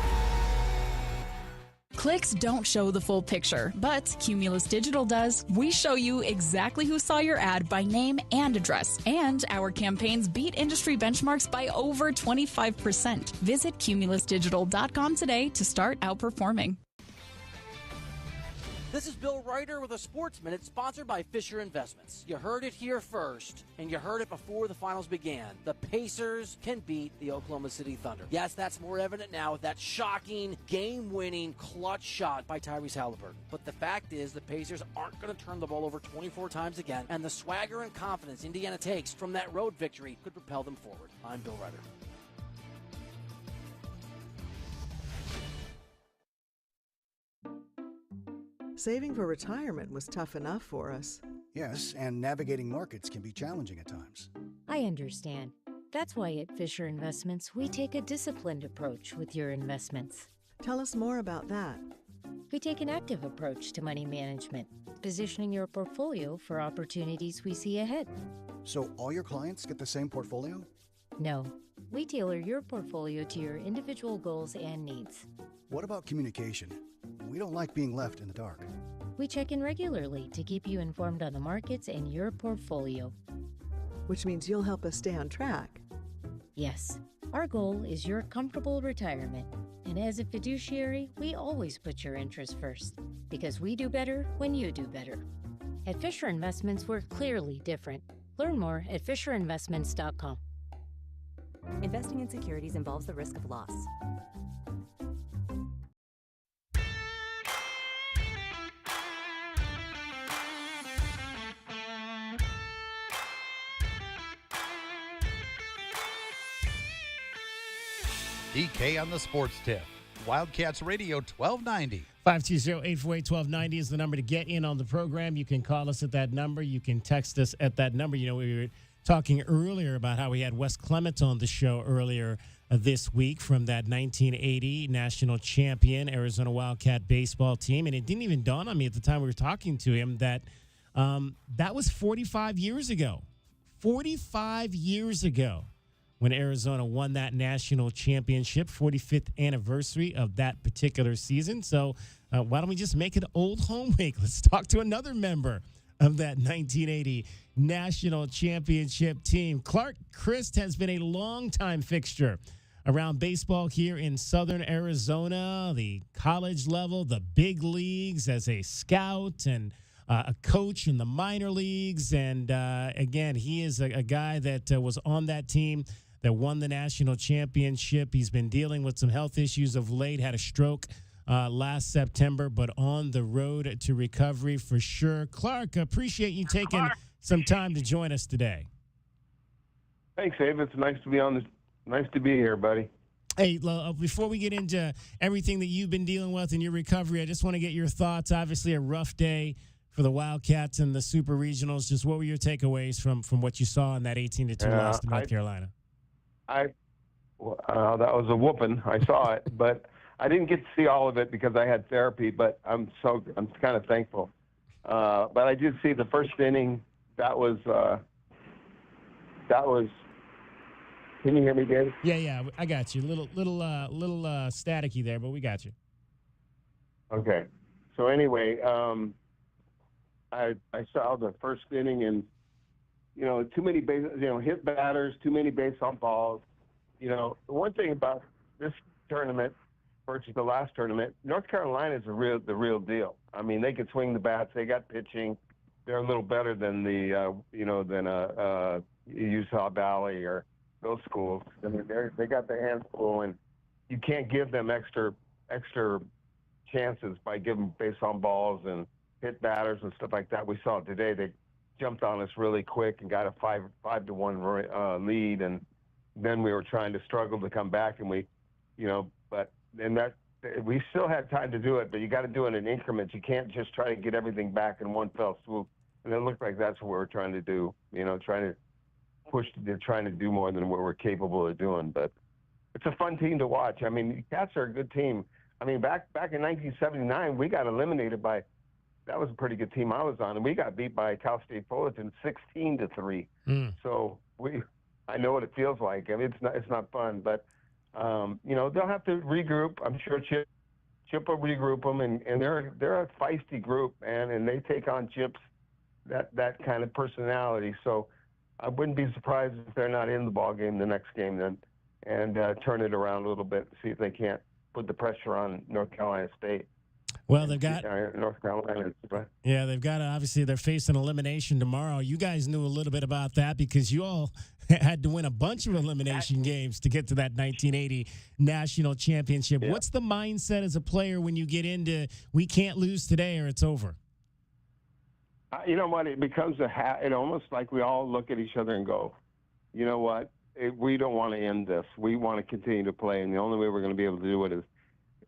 Clicks don't show the full picture, but Cumulus Digital does. We show you exactly who saw your ad by name and address, and our campaigns beat industry benchmarks by over 25%. Visit cumulusdigital.com today to start outperforming. This is Bill Ryder with a Sports Minute sponsored by Fisher Investments. You heard it here first, and you heard it before the finals began. The Pacers can beat the Oklahoma City Thunder. Yes, that's more evident now with that shocking, game-winning clutch shot by Tyrese Halliburton. But the fact is the Pacers aren't going to turn the ball over 24 times again, and the swagger and confidence Indiana takes from that road victory could propel them forward. I'm Bill Ryder. Saving for retirement was tough enough for us. Yes, and navigating markets can be challenging at times. I understand. That's why at Fisher Investments, we take a disciplined approach with your investments. Tell us more about that. We take an active approach to money management, positioning your portfolio for opportunities we see ahead. So all your clients get the same portfolio? No, we tailor your portfolio to your individual goals and needs. What about communication? We don't like being left in the dark. We check in regularly to keep you informed on the markets and your portfolio. Which means you'll help us stay on track. Yes, our goal is your comfortable retirement. And as a fiduciary, we always put your interests first, because we do better when you do better. At Fisher Investments, we're clearly different. Learn more at FisherInvestments.com. Investing in securities involves the risk of loss. DK on the Sports Tip. Wildcats Radio 1290. 520-848-1290 is the number to get in on the program. You can call us at that number. You can text us at that number. You know, we were talking earlier about how we had Wes Clements on the show earlier this week from that 1980 national champion Arizona Wildcat baseball team. And it didn't even dawn on me at the time we were talking to him that that was 45 years ago. 45 years ago when Arizona won that national championship, 45th anniversary of that particular season. So why don't we just make it Old Home Week? Let's talk to another member of that 1980 national championship team. Clark Crist has been a longtime fixture around baseball here in southern Arizona, the college level, the big leagues, as a scout and a coach in the minor leagues. And again, he is a guy that was on that team that won the national championship. He's been dealing with some health issues of late, had a stroke last September, but on the road to recovery for sure. Clark, appreciate you taking some time to join us today. Thanks, Abe. It's nice to be on this. Nice to be here, buddy. Hey, before we get into everything that you've been dealing with in your recovery, I just want to get your thoughts. Obviously, a rough day for the Wildcats and the Super Regionals. Just what were your takeaways from what you saw in that 18-2 loss to North Carolina? That was a whooping. I saw it, but I didn't get to see all of it because I had therapy. But I'm kind of thankful. But I did see the first inning. That was. Can you hear me, Dave? Yeah, I got you. Little staticky there, but we got you. Okay. So anyway, I saw the first inning, and too many hit batters, too many base on balls. The one thing about this tournament versus the last tournament, North Carolina is the real deal. I mean, they can swing the bats. They got pitching. They're a little better than Utah Valley or those schools. I mean, they got their hands full, and you can't give them extra chances by giving base on balls and hit batters and stuff like that. We saw it today. They jumped on us really quick and got a 5-1 lead, and then we were trying to struggle to come back, and we still had time to do it, but you got to do it in increments. You can't just try to get everything back in one fell swoop. And it looked like that's what we're trying to do. Trying to do more than what we're capable of doing. But it's a fun team to watch. I mean, the Cats are a good team. I mean, back in 1979, we got eliminated by. That was a pretty good team I was on, and we got beat by Cal State Fullerton 16-3. So I know what it feels like. I mean, it's not fun, but they'll have to regroup. I'm sure Chip will regroup them, and they're a feisty group, man, and they take on Chip's that kind of personality. So I wouldn't be surprised if they're not in the ball game the next game then, and turn it around a little bit, see if they can't put the pressure on North Carolina State. Well, they've got North Carolina. Yeah, they've got obviously they're facing elimination tomorrow. You guys knew a little bit about that because you all had to win a bunch of elimination games to get to that 1980 national championship. Yeah. What's the mindset as a player when you get into we can't lose today or it's over? You know what? It becomes it almost like we all look at each other and go, you know what? We don't want to end this. We want to continue to play, and the only way we're going to be able to do it is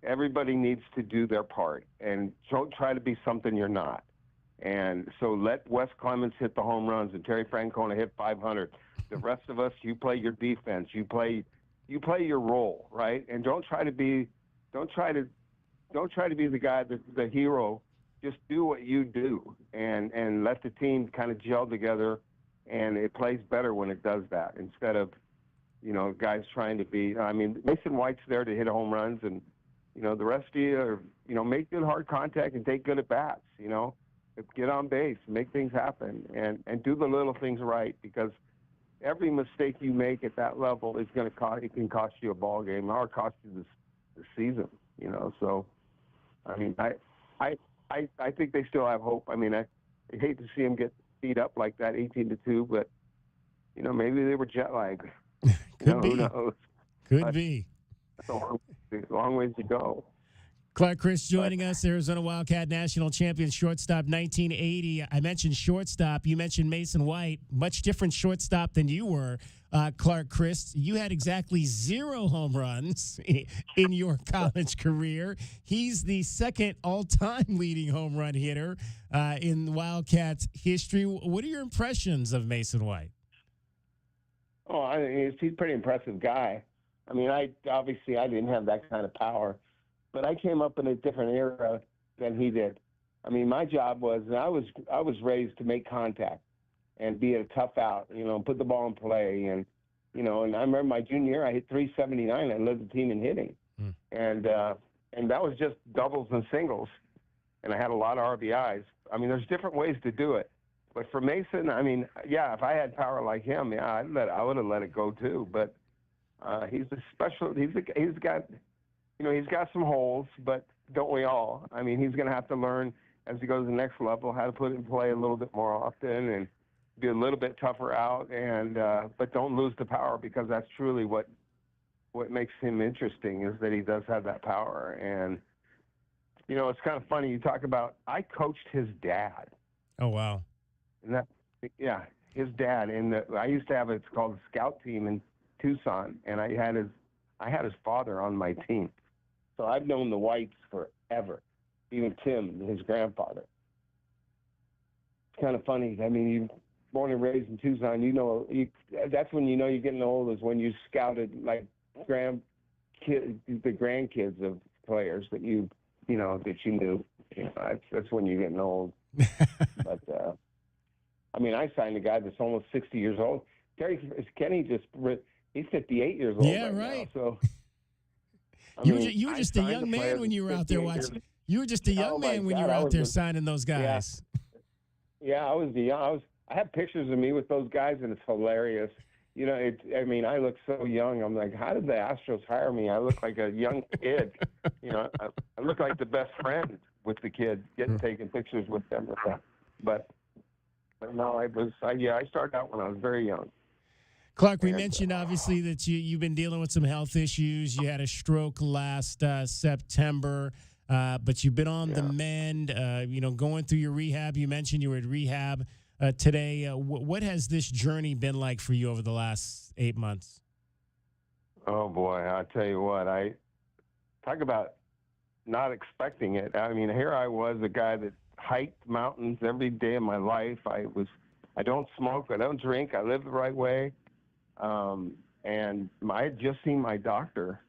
everybody needs to do their part, and don't try to be something you're not. And so let Wes Clemens hit the home runs and Terry Francona hit 500. The rest of us, you play your defense. You play your role, right? And don't try to be the guy the hero. Just do what you do, and let the team kind of gel together, and it plays better when it does that instead of, guys trying to be. I mean, Mason White's there to hit home runs, and the rest of you are, make good hard contact and take good at bats. Get on base, make things happen, and do the little things right, because every mistake you make at that level is going to cost. It can cost you a ball game or cost you the season. So, I mean, I think they still have hope. I mean, I hate to see them get beat up like that, 18-2, but maybe they were jet lagged. Could be. Who knows? Could be. It's a long ways to go. Clark Crist joining us, Arizona Wildcat national champion shortstop 1980. I mentioned shortstop. You mentioned Mason White, much different shortstop than you were, Clark Crist. You had exactly 0 home runs in your college career. He's the second all-time leading home run hitter in Wildcats history. What are your impressions of Mason White? Oh, he's a pretty impressive guy. I mean, I didn't have that kind of power, but I came up in a different era than he did. I mean, my job was, and I was raised to make contact and be a tough out, put the ball in play and, And I remember my junior year, I hit 379. I led the team in hitting, and that was just doubles and singles, and I had a lot of RBIs. I mean, there's different ways to do it, but for Mason, I mean, yeah, if I had power like him, yeah, I would have let it go too. But he's a special. He's got some holes, but don't we all? I mean, he's going to have to learn as he goes to the next level how to put it in play a little bit more often and be a little bit tougher out, and but don't lose the power, because that's truly what makes him interesting, is that he does have that power. And it's kind of funny, you talk about, I coached his dad. Oh wow. And his dad, and I used to have it's called the scout team in Tucson, and I had his father on my team, so I've known the Whites forever, even Tim, his grandfather. It's kind of funny. I mean, you born and raised in Tucson, that's when you're getting old, is when you scouted like the grandkids of players that you knew. That's when you're getting old. But I mean, I signed a guy that's almost 60 years old. Kenny he's 58 years old. Yeah, right. Now, so you were just a young man when you were out there watching. You were just a young man when you were out there signing those guys. Yeah, I have pictures of me with those guys, and it's hilarious. I look so young. I'm like, how did the Astros hire me? I look like a young kid. I look like the best friend with the kids, taking pictures with them. But no, I started out when I was very young. Clark, we mentioned obviously that you've been dealing with some health issues. You had a stroke last September, but you've been on the mend. Going through your rehab. You mentioned you were at rehab today. What has this journey been like for you over the last 8 months? Oh boy, I'll tell you what. I talk about not expecting it. I mean, here I was, a guy that hiked mountains every day of my life. I don't smoke, I don't drink, I live the right way. And I had just seen my doctor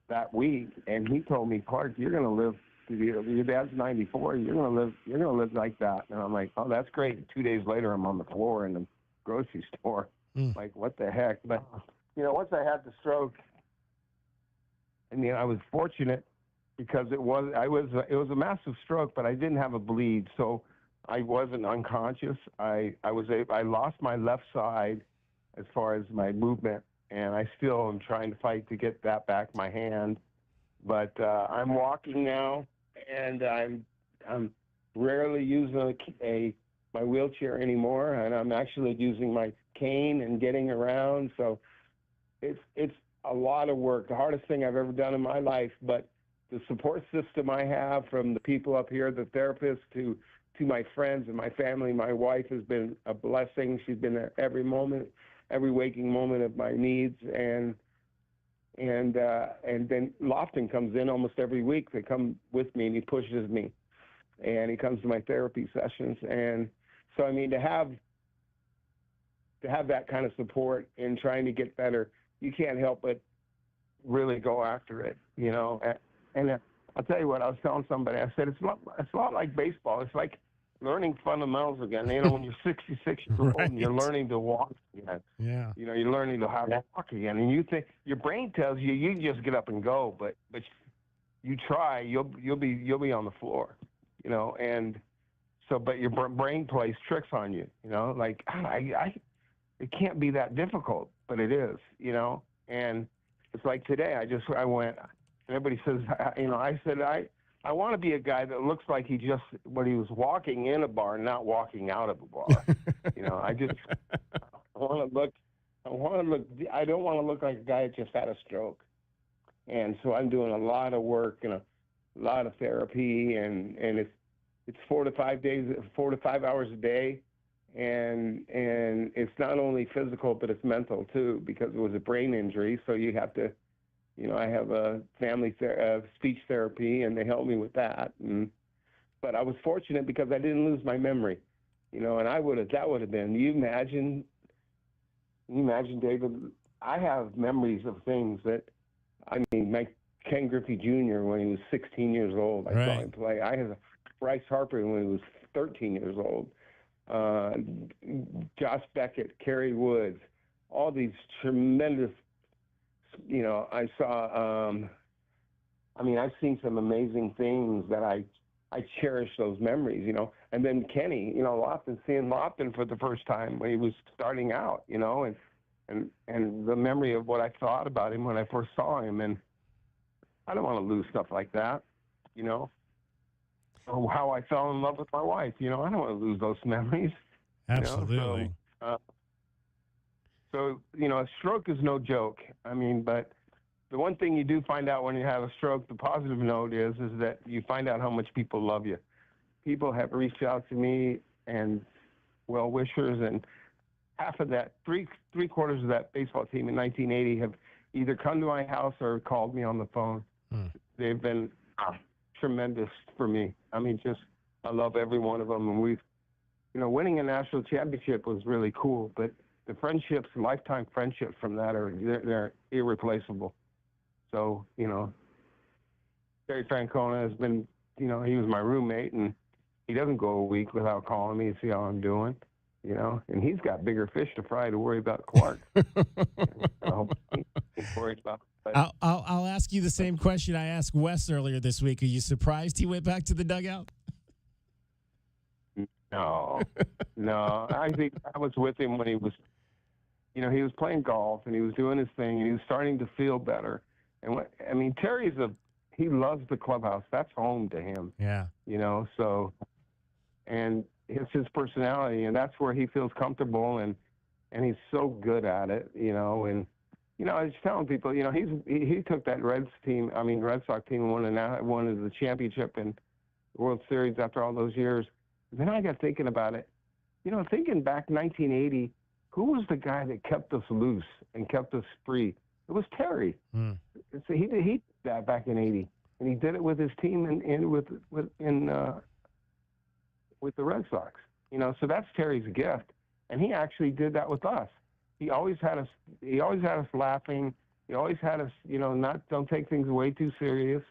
that week, and he told me, Clark, you're going to live. Your dad's 94. You're going to live like that. And I'm like, oh, that's great. And 2 days later, I'm on the floor in the grocery store. Like, what the heck? But once I had the stroke, and I was fortunate because it was a massive stroke, but I didn't have a bleed, so I wasn't unconscious. I lost my left side as far as my movement, and I still am trying to fight to get that back, my hand. But I'm walking now, and I'm rarely using my wheelchair anymore, and I'm actually using my cane and getting around. So it's a lot of work, the hardest thing I've ever done in my life. But the support system I have from the people up here, the therapists, to my friends and my family, my wife has been a blessing. She's been there every moment, every waking moment of my needs, and then Lofton comes in almost every week. They come with me, and he pushes me, and he comes to my therapy sessions. And so, I mean, to have that kind of support in trying to get better, you can't help but really go after it, And I'll tell you what, I was telling somebody, I said, it's a lot like baseball. It's like learning fundamentals again. When you're 66 years old and you're learning to walk again. Yeah. You're learning to how to walk again. And you think, your brain tells you just get up and go, but you try, you'll be on the floor, and so, but your brain plays tricks on you, like, it can't be that difficult, but it is, and it's like today, I went, and everybody says, I said, I want to be a guy that looks like when he was walking in a bar, not walking out of a bar. I don't want to look like a guy that just had a stroke. And so I'm doing a lot of work and a lot of therapy, and it's 4 to 5 hours a day. And it's not only physical, but it's mental too, because it was a brain injury. So you have to, I have a family speech therapy, and they help me with that. But I was fortunate because I didn't lose my memory, and that would have been, you imagine, David, I have memories of things that, my Ken Griffey Jr. when he was 16 years old, I saw him play. I have Bryce Harper when he was 13 years old. Josh Beckett, Kerry Woods, all these tremendous, I saw, I've seen some amazing things that I cherish those memories, and then Kenny, Lofton, seeing Lofton for the first time when he was starting out, and the memory of what I thought about him when I first saw him. And I don't want to lose stuff like that, or how I fell in love with my wife, I don't want to lose those memories. Absolutely. So, a stroke is no joke. But the one thing you do find out when you have a stroke, the positive note is that you find out how much people love you. People have reached out to me and well-wishers, and half of that, three-quarters of that baseball team in 1980 have either come to my house or called me on the phone. They've been tremendous for me. I love every one of them. And we've, winning a national championship was really cool, but the friendships, lifetime friendships from that they're irreplaceable. So, Terry Francona has been, he was my roommate, and he doesn't go a week without calling me to see how I'm doing, and he's got bigger fish to fry to worry about Clark. Worried about. I'll ask you the same question I asked Wes earlier this week. Are you surprised he went back to the dugout? No. I think I was with him when he was, he was playing golf and he was doing his thing and he was starting to feel better. And Terry's he loves the clubhouse. That's home to him. Yeah. So, and it's his personality, and that's where he feels comfortable, and he's so good at it, and. I was telling people, he took that Red Sox team and won the championship and World Series after all those years. And then I got thinking about it. Thinking back 1980, who was the guy that kept us loose and kept us free? It was Terry. So he did that back in '80, and he did it with his team and with the Red Sox. So that's Terry's gift, and he actually did that with us. He always had us. He always had us laughing. He always had us, don't take things way too serious,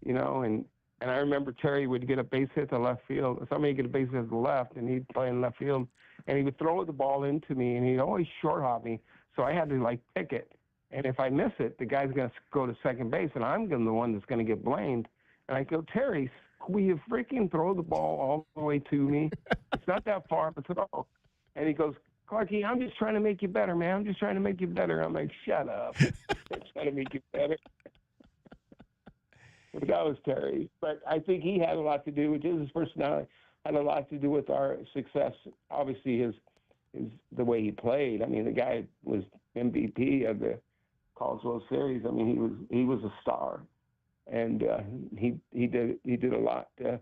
And I remember Terry would get a base hit to left field. Somebody get a base hit to the left, and he'd play in left field, and he would throw the ball into me, and he'd always short hop me. So I had to pick it, and if I miss it, the guy's going to go to second base, and I'm the one that's going to get blamed. And I go, Terry, will you freaking throw the ball all the way to me? It's not that far, but throw. And he goes, Clarky, I'm just trying to make you better, man. I'm just trying to make you better. I'm like, shut up. I'm trying to make you better. But that was Terry. But I think he had a lot to do with his personality, had a lot to do with our success. Obviously, his the way he played. The guy was MVP of the College World Series. He was a star, and he did a lot to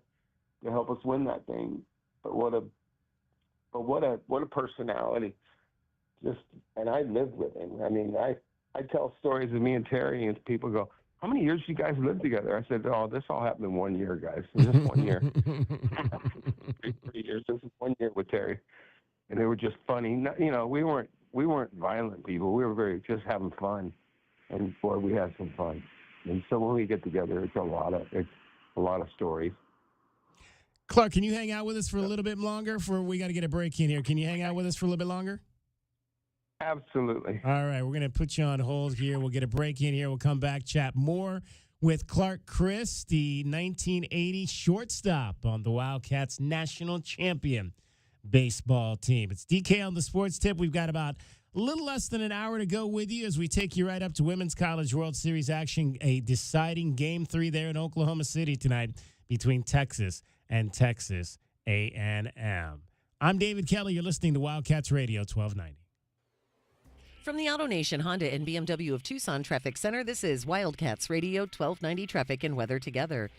help us win that thing. But what a personality! And I lived with him. I tell stories of me and Terry, and people go, "How many years you guys lived together?" I said, "Oh, this all happened in 1 year, guys. Just 1 year, 3 years. This is 1 year with Terry." And they were just funny. We weren't violent people. We were just having fun, and boy, we had some fun. And so when we get together, it's a lot of stories. Clark, can you hang out with us for a little bit longer? We got to get a break in here. Can you hang out with us for a little bit longer? Absolutely. All right, we're going to put you on hold here. We'll get a break in here. We'll come back, chat more with Clark Crist, the 1980 shortstop on the Wildcats national champion baseball team. It's DK on the Sports Tip. We've got about a little less than an hour to go with you as we take you right up to Women's College World Series action, a deciding Game 3 there in Oklahoma City tonight between Texas and Texas A&M. I'm David Kelly. You're listening to Wildcats Radio 1290. From the AutoNation Honda and BMW of Tucson Traffic Center, this is Wildcats Radio 1290 Traffic and Weather Together.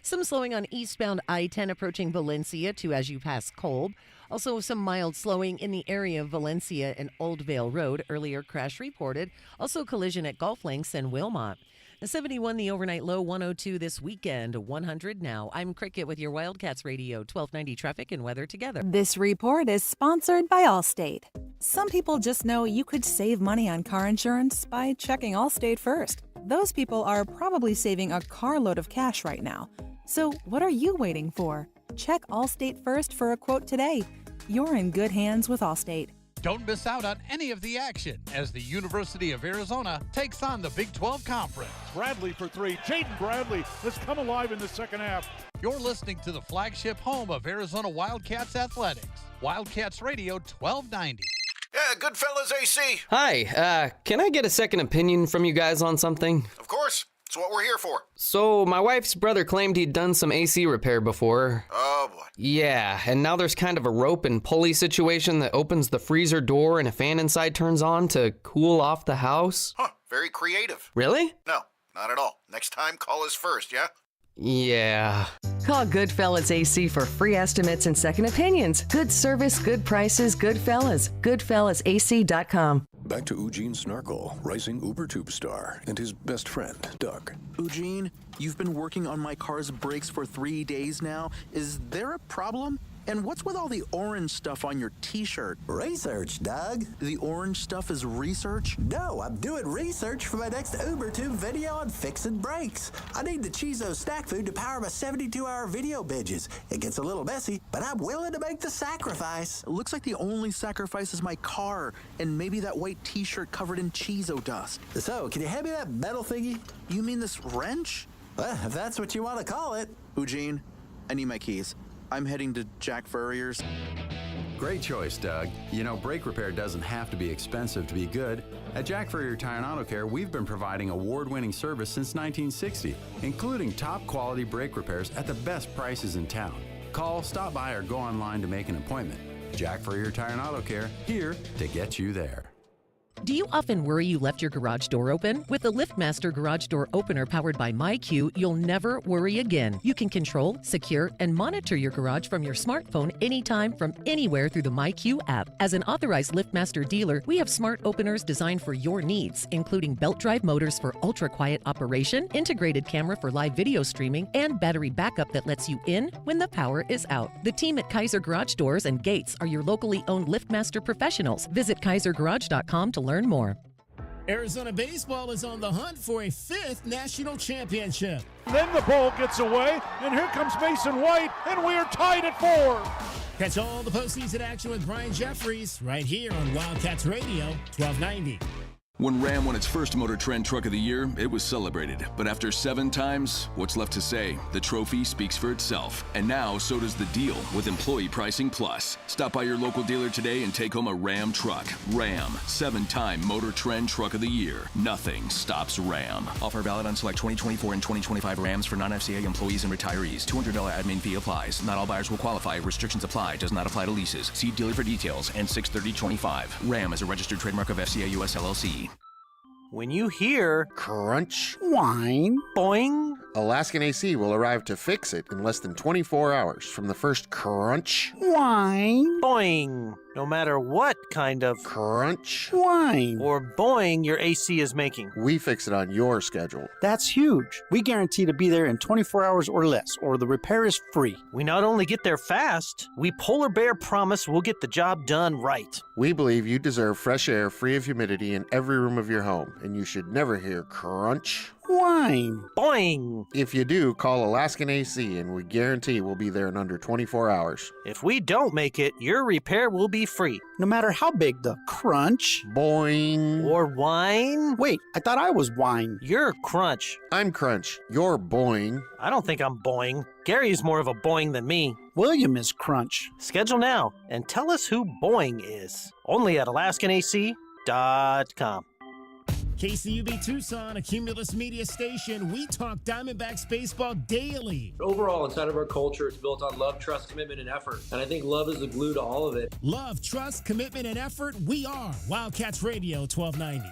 Some slowing on eastbound I-10 approaching Valencia to as you pass Kolb. Also some mild slowing in the area of Valencia and Old Vale Road. Earlier crash reported. Also collision at Golf Links and Wilmot. 71 the overnight low, 102 this weekend, 100 now. I'm Cricket with your Wildcats Radio 1290 Traffic and Weather Together. This report is sponsored by Allstate. Some people just know you could save money on car insurance by checking Allstate first. Those people are probably saving a carload of cash right now. So what are you waiting for? Check Allstate first for a quote today. You're in good hands with Allstate. Don't miss out on any of the action as the University of Arizona takes on the Big 12 Conference. Bradley for three. Jaden Bradley has come alive in the second half. You're listening to the flagship home of Arizona Wildcats athletics. Wildcats Radio 1290. Yeah, Goodfellas AC. Hi, can I get a second opinion from you guys on something? Of course. It's what we're here for. So, my wife's brother claimed he'd done some AC repair before. Oh, boy. Yeah, and now there's kind of a rope and pulley situation that opens the freezer door and a fan inside turns on to cool off the house. Huh, very creative. Really? No, not at all. Next time, call us first, yeah? Yeah. Call Goodfellas AC for free estimates and second opinions. Good service, good prices, Goodfellas. GoodfellasAC.com. Back to Eugene Snarkle, rising UberTube star, and his best friend, Doug. Eugene, you've been working on my car's brakes for 3 days now. Is there a problem? And what's with all the orange stuff on your t-shirt? Research, Doug. The orange stuff is research? No, I'm doing research for my next UberTube video on fixing brakes. I need the Chizo snack food to power my 72-hour video binges. It gets a little messy, but I'm willing to make the sacrifice. It looks like the only sacrifice is my car, and maybe that white t-shirt covered in Chizo dust. So, can you hand me that metal thingy? You mean this wrench? Well, if that's what you want to call it. Eugene, I need my keys. I'm heading to Jack Furrier's. Great choice, Doug. You know, brake repair doesn't have to be expensive to be good. At Jack Furrier Tire and Auto Care, we've been providing award-winning service since 1960, including top-quality brake repairs at the best prices in town. Call, stop by, or go online to make an appointment. Jack Furrier Tire and Auto Care, here to get you there. Do you often worry you left your garage door open? With the LiftMaster Garage Door Opener powered by MyQ, you'll never worry again. You can control, secure, and monitor your garage from your smartphone anytime from anywhere through the MyQ app. As an authorized LiftMaster dealer, we have smart openers designed for your needs, including belt drive motors for ultra-quiet operation, integrated camera for live video streaming, and battery backup that lets you in when the power is out. The team at Kaiser Garage Doors and Gates are your locally owned LiftMaster professionals. Visit KaiserGarage.com to learn more. Arizona baseball is on the hunt for a 5th national championship. Then the ball gets away, and here comes Mason White, and we are tied at 4. Catch all the postseason action with Brian Jeffries right here on Wildcats Radio 1290. When Ram won its first Motor Trend Truck of the Year, it was celebrated. But after 7 times, what's left to say? The trophy speaks for itself. And now, so does the deal with Employee Pricing Plus. Stop by your local dealer today and take home a Ram truck. Ram, 7-time Motor Trend Truck of the Year. Nothing stops Ram. Offer valid on select 2024 and 2025 Rams for non-FCA employees and retirees. $200 admin fee applies. Not all buyers will qualify. Restrictions apply. Does not apply to leases. See dealer for details. And 6/30/25. Ram is a registered trademark of FCA US LLC. When you hear crunch, whine, boing, Alaskan AC will arrive to fix it in less than 24 hours from the first crunch, whine, boing. No matter what kind of crunch, whine, or boing your AC is making. We fix it on your schedule. That's huge. We guarantee to be there in 24 hours or less, or the repair is free. We not only get there fast, we Polar Bear promise we'll get the job done right. We believe you deserve fresh air free of humidity in every room of your home, and you should never hear crunch, whine, boing. If you do, call Alaskan AC, and we guarantee we'll be there in under 24 hours. If we don't make it, your repair will be free. No matter how big the crunch, boing, or whine. Wait, I thought I was whine. You're crunch. I'm crunch. You're boing. I don't think I'm boing. Gary's more of a boing than me. William is crunch. Schedule now and tell us who boing is. Only at AlaskanAC.com. KCUB Tucson, a Cumulus media station. We talk Diamondbacks baseball daily. Overall, inside of our culture, it's built on love, trust, commitment, and effort. And I think love is the glue to all of it. Love, trust, commitment, and effort. We are Wildcats Radio 1290.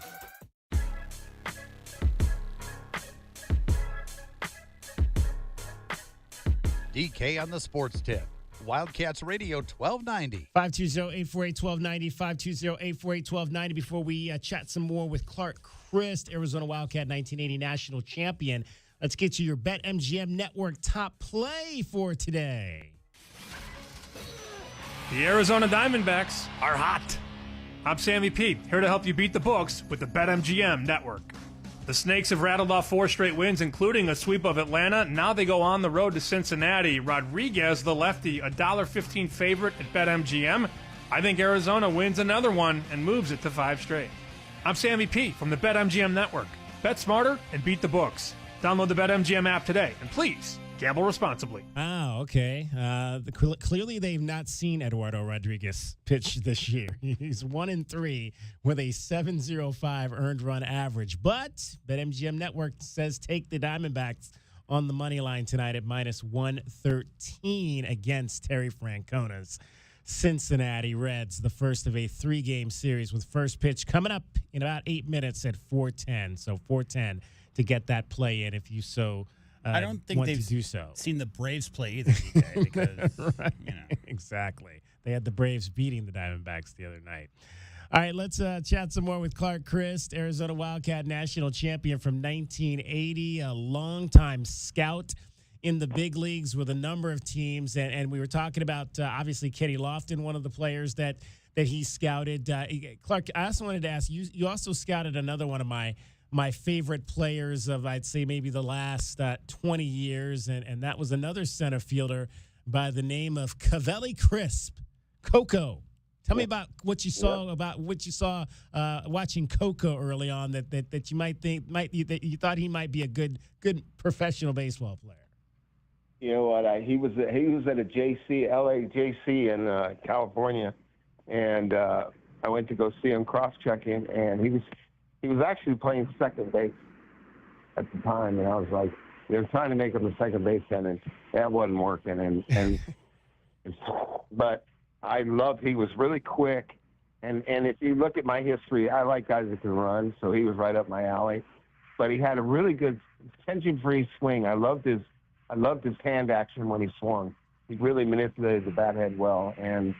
DK on the sports tip. Wildcats Radio 1290. 520-848-1290, 520-848-1290. Before we chat some more with Clark Crist, Arizona Wildcat 1980 national champion, let's get to your BetMGM Network top play for today. The Arizona Diamondbacks are hot. I'm Sammy Pete, here to help you beat the books with the BetMGM Network. The Snakes have rattled off 4 straight wins, including a sweep of Atlanta. Now they go on the road to Cincinnati. Rodriguez, the lefty, $1.15 favorite at BetMGM. I think Arizona wins another one and moves it to 5 straight. I'm Sammy P from the BetMGM Network. Bet smarter and beat the books. Download the BetMGM app today, and please gamble responsibly. Oh, okay. Clearly, they've not seen Eduardo Rodriguez pitch this year. He's 1-3 with a 7.05 earned run average. But BetMGM Network says take the Diamondbacks on the money line tonight at -113 against Terry Francona's Cincinnati Reds, the first of a 3-game series with first pitch coming up in about 8 minutes at 4:10. So 4:10 to get that play in if you so I don't think want they've to do so. seen the Braves play either, DK, because, right. Exactly. They had the Braves beating the Diamondbacks the other night. All right, let's chat some more with Clark Crist, Arizona Wildcat national champion from 1980, a longtime scout in the big leagues with a number of teams. And we were talking about, obviously, Kenny Lofton, one of the players that he scouted. Clark, I also wanted to ask, you also scouted another one of my favorite players of, I'd say, maybe the last 20 years, and that was another center fielder by the name of Clark Crist. Coco. Tell me about what you saw watching Coco early on that you might think that you thought he might be a good professional baseball player. You know what? He was at a LA JC in California, and I went to go see him cross-checking, and he was actually playing second base at the time, and I was like, they were trying to make him a second baseman, and that wasn't working. And but I loved. He was really quick, and if you look at my history, I like guys that can run, so he was right up my alley. But he had a really good tension-free swing. I loved his hand action when he swung. He really manipulated the bat head well, and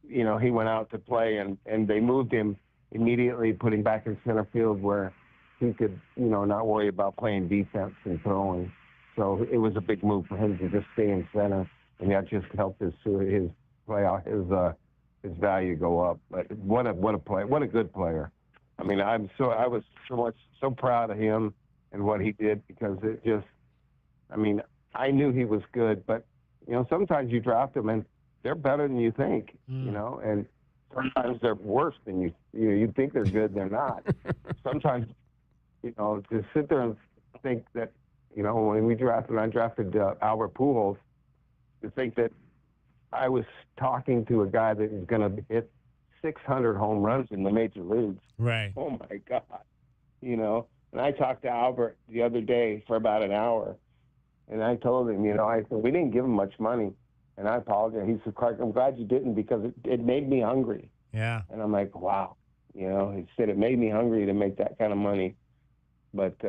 he went out to play, and they moved him immediately, putting back in center field where he could, not worry about playing defense and throwing. So it was a big move for him to just stay in center, and that just helped his value go up. But what a player! What a good player! I mean, I was so proud of him and what he did, because it just, I mean, I knew he was good, but sometimes you draft them and they're better than you think, and sometimes they're worse than you think they're good, they're not. Sometimes, to sit there and think that, when I drafted Albert Pujols, to think that I was talking to a guy that was going to hit 600 home runs in the major leagues. Right. Oh my God. And I talked to Albert the other day for about an hour, and I told him, I said, we didn't give him much money. And I apologize. He said, Clark, I'm glad you didn't, because it made me hungry. Yeah. And I'm like, wow. He said it made me hungry to make that kind of money. But,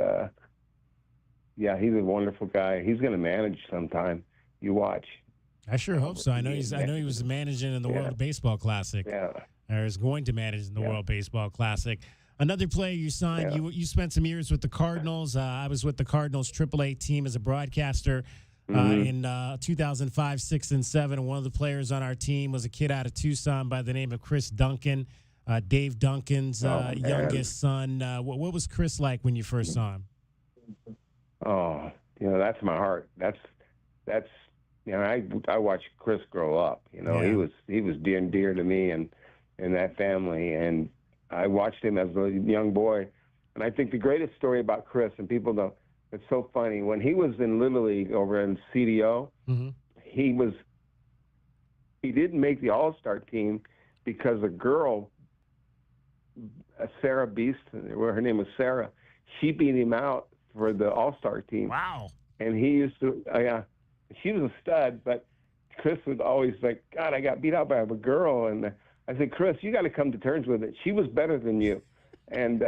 yeah, he's a wonderful guy. He's going to manage sometime. You watch. I sure hope so. I know he was managing in the World Baseball Classic. Yeah. Or is going to manage in the World Baseball Classic. Another player you signed, you spent some years with the Cardinals. I was with the Cardinals AAA team as a broadcaster in 2005, 6, and 7. And one of the players on our team was a kid out of Tucson by the name of Chris Duncan, Dave Duncan's youngest son. What was Chris like when you first saw him? Oh, that's my heart. That's I watched Chris grow up. He was dear to me and that family, and I watched him as a young boy. And I think the greatest story about Chris, and people don't, it's so funny, when he was in Little League over in CDO, he didn't make the All-Star team because a girl, Sarah Beast, her name was Sarah, she beat him out for the All-Star team. Wow. And he used to, she was a stud, but Chris was always like, God, I got beat out by a girl. And I said, Chris, you got to come to terms with it. She was better than you. And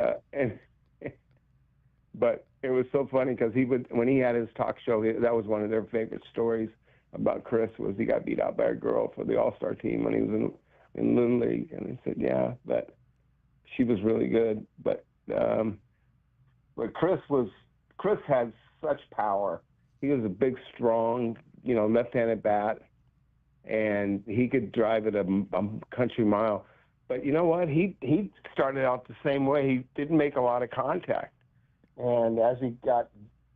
but it was so funny because when he had his talk show, that was one of their favorite stories about Chris, was he got beat out by a girl for the All-Star team when he was in Little League. And he said, yeah, but she was really good. But Chris had such power. He was a big, strong, left-handed bat, and he could drive it a country mile. But you know what? He started out the same way. He didn't make a lot of contact. And as he got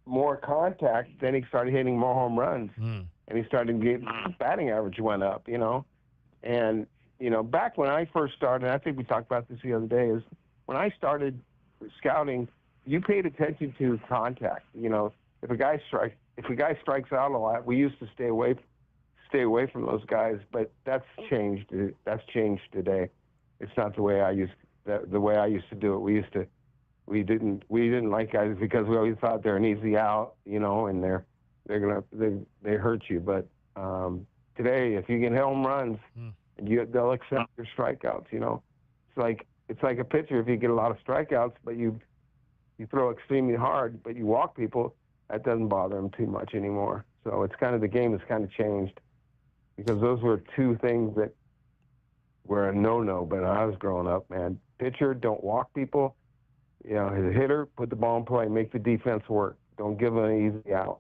more contact, then he started hitting more home runs. And he started getting, his batting average went up, And back when I first started, I think we talked about this the other day, is when I started scouting, you paid attention to contact. If a guy strikes out a lot, we used to stay away from those guys. But that's changed. That's changed today. It's not the way I used to do it. We didn't like guys because we always thought they're an easy out, and they hurt you. But today, if you can hit home runs, they'll accept your strikeouts. It's like a pitcher. If you get a lot of strikeouts, but you throw extremely hard, but you walk people, that doesn't bother them too much anymore. So it's kind of, the game has kind of changed, because those were two things that were a no-no. But when I was growing up, man, pitcher, don't walk people. As a hitter, put the ball in play, make the defense work. Don't give them an easy out.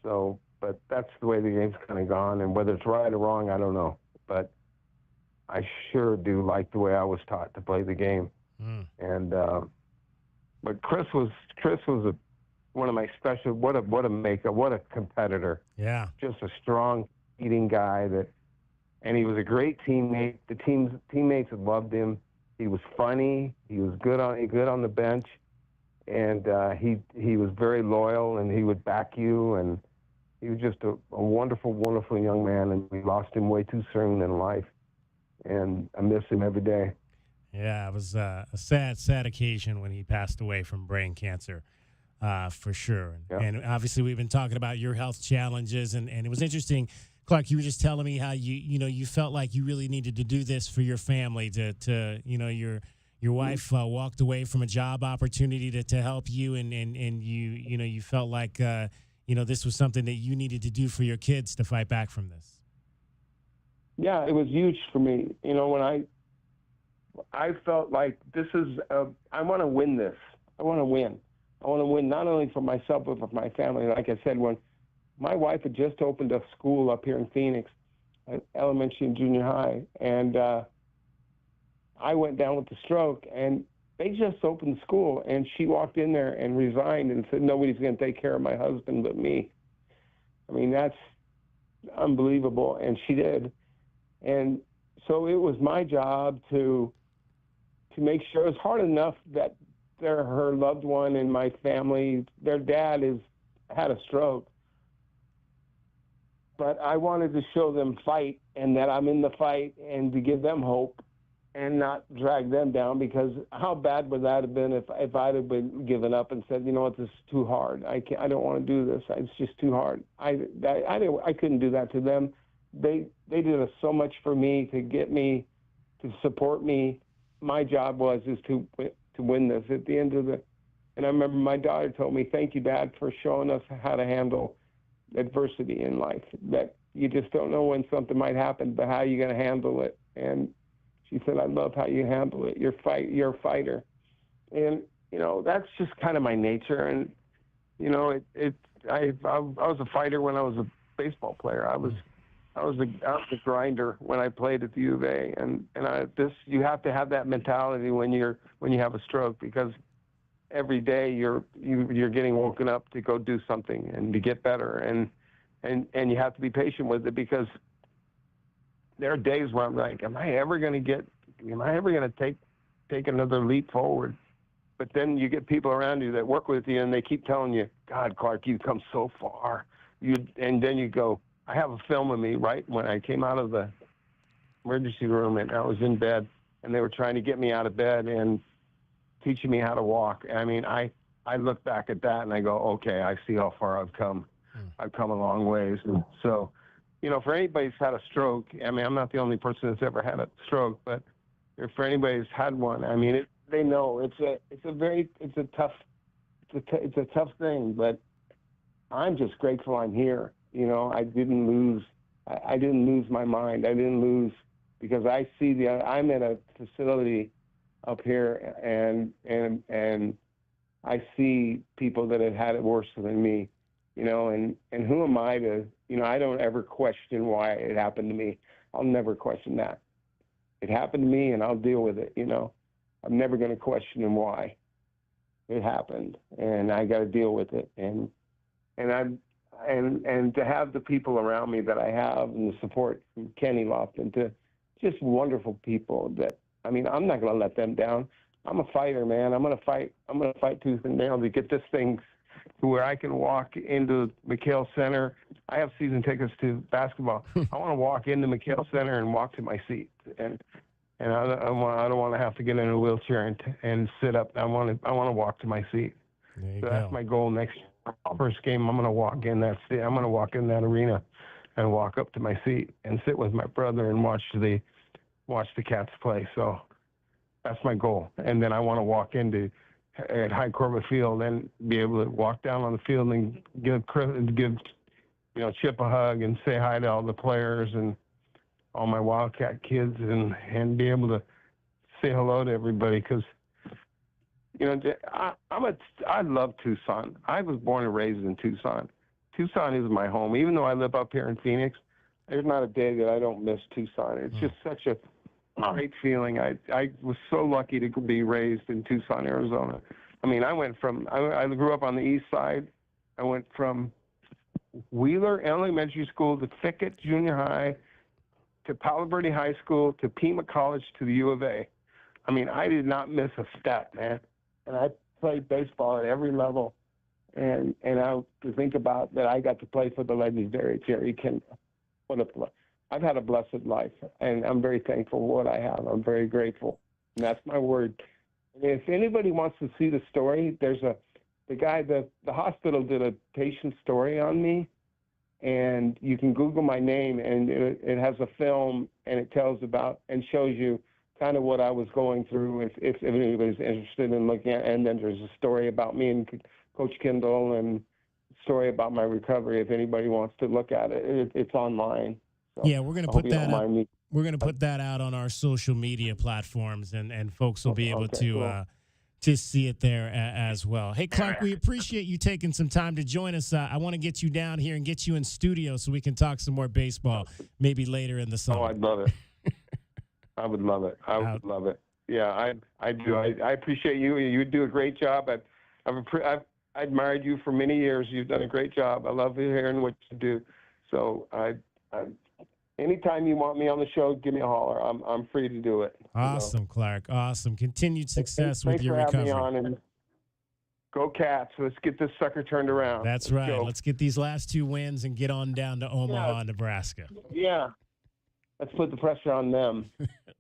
So, but that's the way the game's kind of gone, and whether it's right or wrong, I don't know. But I sure do like the way I was taught to play the game. And but Chris was one of my special. What a competitor. Yeah, just a strong eating guy and he was a great teammate. The teammates loved him. He was funny. He was good on the bench, and he was very loyal, and he would back you. And he was just a wonderful, wonderful young man. And we lost him way too soon in life, and I miss him every day. Yeah, it was a sad occasion when he passed away from brain cancer, for sure. Yeah. And obviously, we've been talking about your health challenges, and it was interesting. Clark, you were just telling me how you felt like you really needed to do this for your family. Your wife walked away from a job opportunity to help you, and you felt like this was something that you needed to do for your kids to fight back from this. Yeah, it was huge for me. When I felt like this is I want to win this. I want to win. I want to win not only for myself but for my family. Like I said, when my wife had just opened a school up here in Phoenix, elementary and junior high, and I went down with the stroke, and they just opened the school, and she walked in there and resigned and said, nobody's going to take care of my husband but me. I mean, that's unbelievable, and she did. And so it was my job to make sure. It was hard enough that her loved one and my family, their dad had a stroke. But I wanted to show them fight, and that I'm in the fight, and to give them hope and not drag them down, because how bad would that have been if I'd have been given up and said, this is too hard. I don't want to do this. It's just too hard. I couldn't do that to them. They did so much for me to get me, to support me. My job is to win this at the end of the. And I remember my daughter told me, "Thank you, Dad, for showing us how to handle adversity in life. That you just don't know when something might happen, but how you're going to handle it." And she said, "I love how you handle it. You're a fighter." And that's just kind of my nature. And I was a fighter when I was a baseball player. I was a grinder when I played at the U of A. And you have to have that mentality when you have a stroke, because every day you're getting woken up to go do something and to get better, and you have to be patient with it, because there are days where I'm like, am I ever going to take another leap forward? But then you get people around you that work with you, and they keep telling you, God, Clark, you've come so far. And then you go, I have a film of me right when I came out of the emergency room, and I was in bed, and they were trying to get me out of bed and teaching me how to walk. I mean, I look back at that and I go, okay, I see how far I've come. I've come a long ways. And so, for anybody who's had a stroke, I mean, I'm not the only person that's ever had a stroke, but for anybody who's had one, I mean, they know it's a tough thing, but I'm just grateful I'm here. I didn't lose my mind. I didn't lose, because I see I'm at a facility up here, and I see people that have had it worse than me, and who am I to, I don't ever question why it happened to me. I'll never question that. It happened to me, and I'll deal with it. I'm never going to question why it happened, and I got to deal with it. And to have the people around me that I have, and the support from Kenny Lofton, just wonderful people that, I mean, I'm not going to let them down. I'm a fighter, man. I'm going to fight tooth and nail to get this thing to where I can walk into McHale Center. I have season tickets to basketball. I want to walk into McHale Center and walk to my seat. And I don't want to have to get in a wheelchair and sit up. I want to walk to my seat. So that's my goal next year. First game, I'm going to walk in that seat. I'm going to walk in that arena and walk up to my seat and sit with my brother and watch the Cats play. So that's my goal. And then I want to walk into at High Corbett Field and be able to walk down on the field and give Chip a hug and say hi to all the players and all my Wildcat kids and be able to say hello to everybody because, I love Tucson. I was born and raised in Tucson. Tucson is my home. Even though I live up here in Phoenix, there's not a day that I don't miss Tucson. It's just such a great feeling. I was so lucky to be raised in Tucson, Arizona. I mean, I grew up on the east side. I went from Wheeler Elementary School to Thicket Junior High to Palo Verde High School to Pima College to the U of A. I mean, I did not miss a step, man. And I played baseball at every level. And I to think about that I got to play for the legendary Jerry Kendall. I've had a blessed life, and I'm very thankful for what I have. I'm very grateful. And that's my word. And if anybody wants to see the story, there's the hospital did a patient story on me, and you can Google my name, and it has a film, and it tells about and shows you kind of what I was going through if anybody's interested in looking at. And then there's a story about me and Coach Kendall and a story about my recovery if anybody wants to look at it. It's online. So yeah, we're going to put that out. We're going to put that out on our social media platforms, and folks will be able to see it there as well. Hey, Clark, we appreciate you taking some time to join us. I want to get you down here and get you in studio so we can talk some more baseball maybe later in the summer. Oh, I'd love it. I would love it. I would love it. Yeah, I do. I appreciate you. You do a great job. I've admired you for many years. You've done a great job. I love hearing what you do. So anytime you want me on the show, give me a holler. I'm free to do it. Awesome, Clark. Awesome. Continued success with your recovery. Thanks for having me on. And go Cats. Let's get this sucker turned around. That's right. Let's get these last two wins and get on down to Omaha, Nebraska. Yeah. Let's put the pressure on them.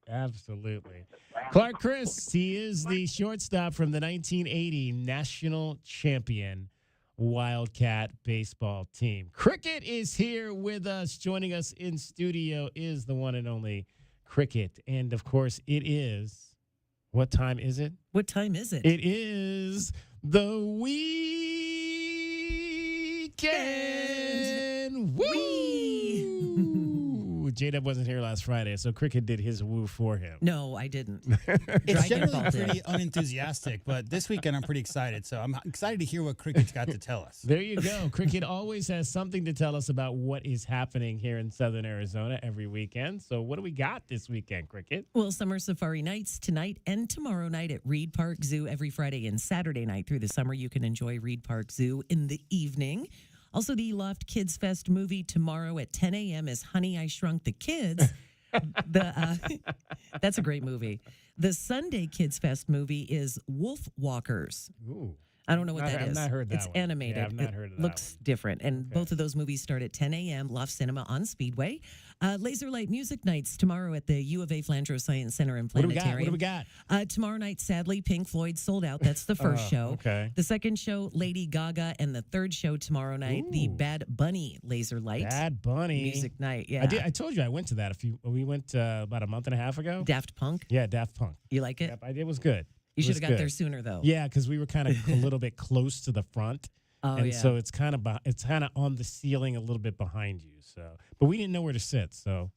Absolutely. Clark Crist, he is the shortstop from the 1980 national champion Wildcat baseball team. Cricket is here with us. Joining us in studio is the one and only Cricket. And, of course, it is, what time is it? What time is it? It is the weekend. Woo! J-Dub wasn't here last Friday, so Cricket did his woo for him. No, I didn't. It's generally pretty unenthusiastic, but this weekend I'm pretty excited. So I'm excited to hear what Cricket's got to tell us. There you go. Cricket always has something to tell us about what is happening here in Southern Arizona every weekend. So what do we got this weekend, Cricket? Well, summer safari nights tonight and tomorrow night at Reed Park Zoo. Every Friday and Saturday night through the summer, you can enjoy Reed Park Zoo in the evening. Also, the Loft Kids Fest movie tomorrow at 10 a.m. is Honey, I Shrunk the Kids. That's a great movie. The Sunday Kids Fest movie is Wolf Walkers. Ooh. I don't know what that is. I've not heard that It's one. animated. Yeah, I've not heard of that looks different. And both of those movies start at 10 a.m. Loft Cinema on Speedway. Laser Light Music Nights tomorrow at the U of A Flandreau Science Center and Planetarium. What do we got? Tomorrow night, sadly, Pink Floyd sold out. That's the first show. Okay. The second show, Lady Gaga. And the third show tomorrow night, the Bad Bunny Laser Light Bad Bunny Music Night. Yeah. I told you I went to that we went about a month and a half ago. Daft Punk. Yeah, Daft Punk. You like it? Yep, it was good. You should have got there sooner, though. Yeah, because we were kind of a little bit close to the front. Oh, and yeah. so it's kind of on the ceiling a little bit behind you. So, but we didn't know where to sit. So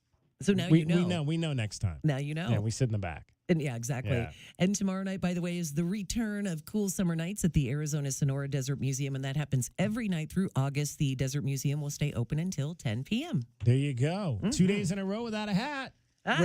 now you know. We know next time. Now you know. Yeah, we sit in the back. And yeah, exactly. Yeah. And tomorrow night, by the way, is the return of Cool Summer Nights at the Arizona Sonora Desert Museum, and that happens every night through August. The Desert Museum will stay open until 10 p.m. There you go. 2 days in a row without a hat.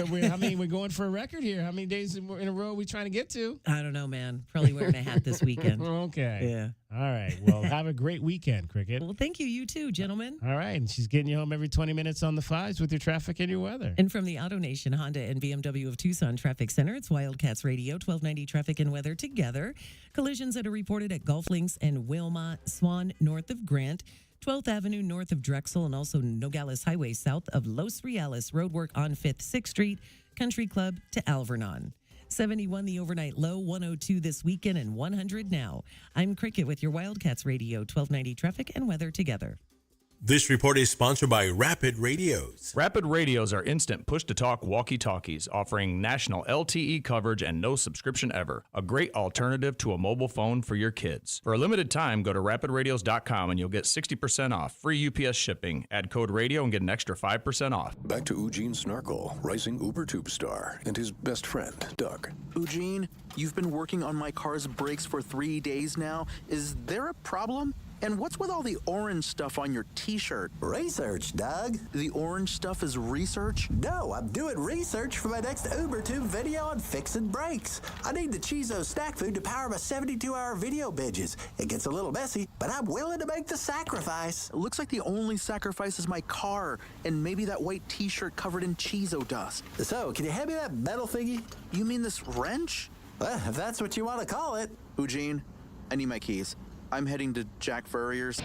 We're going for a record here. How many days in a row are we trying to get to? I don't know, man. Probably wearing a hat this weekend. Okay. Yeah. All right. Well, have a great weekend, Cricket. Well, thank you. You too, gentlemen. All right. And she's getting you home every 20 minutes on the fives with your traffic and your weather. And from the Auto Nation Honda and BMW of Tucson Traffic Center, it's Wildcats Radio, 1290 traffic and weather together. Collisions that are reported at Gulf Links and Wilma Swan north of Grant, 12th Avenue north of Drexel, and also Nogales Highway south of Los Reales. Roadwork on 5th, 6th Street, Country Club to Alvernon. 71 the overnight low, 102 this weekend, and 100 now. I'm Cricket with your Wildcats Radio, 1290 traffic and weather together. This report is sponsored by Rapid Radios. Rapid Radios are instant push-to-talk walkie-talkies offering national LTE coverage and no subscription ever. A great alternative to a mobile phone for your kids. For a limited time, go to rapidradios.com and you'll get 60% off. Free UPS shipping. Add code radio and get an extra 5% off. Back to Eugene Snarkle, rising UberTube star, and his best friend, Doug. Eugene, you've been working on my car's brakes for 3 days now. Is there a problem? And what's with all the orange stuff on your t-shirt? Research, Doug. The orange stuff is research? No, I'm doing research for my next UberTube video on fixing brakes. I need the Chizo snack food to power my 72-hour video binges. It gets a little messy, but I'm willing to make the sacrifice. It looks like the only sacrifice is my car, and maybe that white t-shirt covered in Chizo dust. So, can you hand me that metal thingy? You mean this wrench? Well, if that's what you want to call it. Eugene, I need my keys. I'm heading to Jack Furrier's.